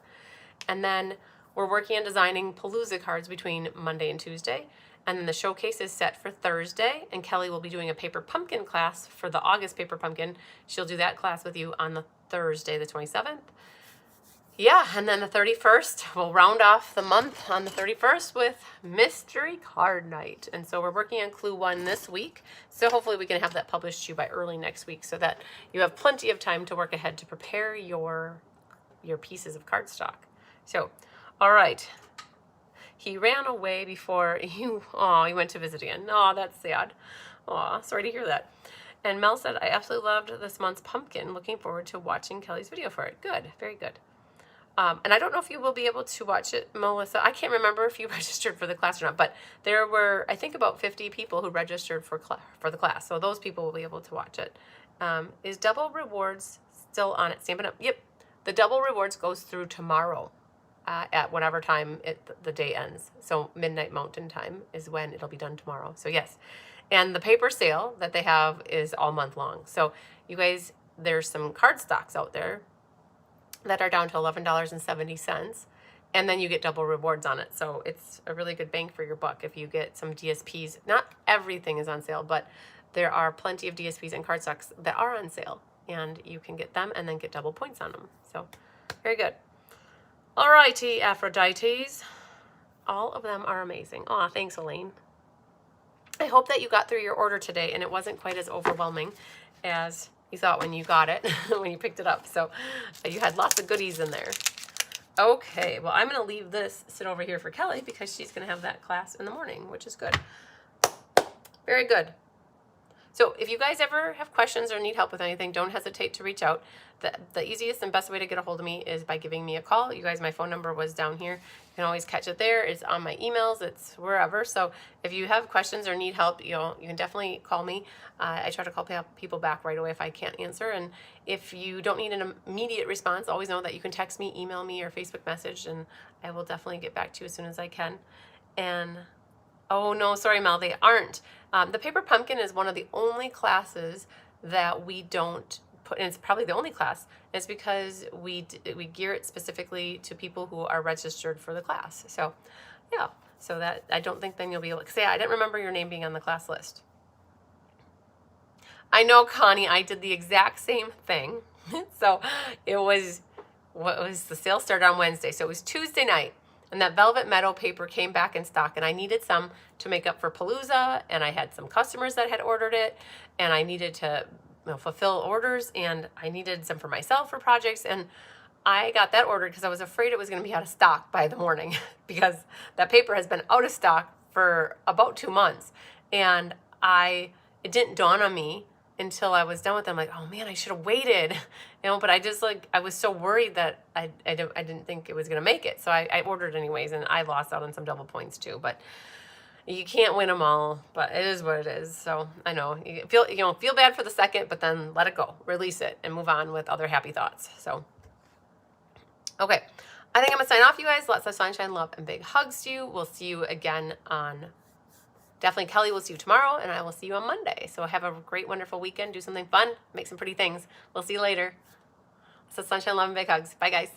And then we're working on designing Palooza cards between Monday and Tuesday. And then the showcase is set for Thursday, and Kelly will be doing a paper pumpkin class for the August paper pumpkin. She'll do that class with you on the Thursday, the 27th. Yeah, and then the 31st, we'll round off the month on the 31st with Mystery Card Night. And so we're working on Clue 1 this week, so hopefully we can have that published to you by early next week so that you have plenty of time to work ahead to prepare your pieces of cardstock. So, all right. He ran away before he went to visit again. Oh, that's sad. Oh, sorry to hear that. And Mel said, I absolutely loved this month's pumpkin. Looking forward to watching Kelly's video for it. Good, very good. And I don't know if you will be able to watch it, Melissa. I can't remember if you registered for the class or not, but there were, I think, about 50 people who registered for the class. So those people will be able to watch it. Is Double Rewards still on it? Stampin' Up? Yep. The Double Rewards goes through tomorrow. At whatever time the day ends. So midnight Mountain time is when it'll be done tomorrow. So yes. And the paper sale that they have is all month long. So you guys, there's some card stocks out there that are down to $11.70. And then you get double rewards on it. So it's a really good bang for your buck if you get some DSPs. Not everything is on sale, but there are plenty of DSPs and card stocks that are on sale. And you can get them and then get double points on them. So very good. Alrighty, Aphrodites. All of them are amazing. Aw, thanks, Elaine. I hope that you got through your order today and it wasn't quite as overwhelming as you thought when you got it, when you picked it up. So you had lots of goodies in there. Okay, well, I'm going to leave this sit over here for Kelly because she's going to have that class in the morning, which is good. Very good. So if you guys ever have questions or need help with anything, don't hesitate to reach out. The easiest and best way to get a hold of me is by giving me a call. You guys, my phone number was down here. You can always catch it there. It's on my emails. It's wherever. So if you have questions or need help, you can definitely call me. I try to call people back right away if I can't answer. And if you don't need an immediate response, always know that you can text me, email me, or Facebook message, and I will definitely get back to you as soon as I can. And oh no, sorry, Mel, they aren't. The paper pumpkin is one of the only classes that we don't put, and it's probably the only class. It's because we gear it specifically to people who are registered for the class. So, yeah. So that I don't think then you'll be able to say, I didn't remember your name being on the class list. I know, Connie, I did the exact same thing. So it was the sale started on Wednesday. So it was Tuesday night. And that Velvet Meadow paper came back in stock, and I needed some to make up for Palooza, and I had some customers that had ordered it, and I needed to fulfill orders, and I needed some for myself for projects, and I got that ordered because I was afraid it was going to be out of stock by the morning because that paper has been out of stock for about 2 months, and it didn't dawn on me until I was done with them, like, oh man, I should have waited, but I was so worried that I didn't think it was going to make it. So I ordered anyways, and I lost out on some double points too, but you can't win them all, but it is what it is. So I know you feel bad for the second, but then let it go, release it, and move on with other happy thoughts. So, okay. I think I'm going to sign off, you guys. Lots of sunshine, love, and big hugs to you. We'll see you again on definitely Kelly will see you tomorrow, and I will see you on Monday. So have a great, wonderful weekend. Do something fun. Make some pretty things. We'll see you later. So sunshine, love, and big hugs. Bye, guys.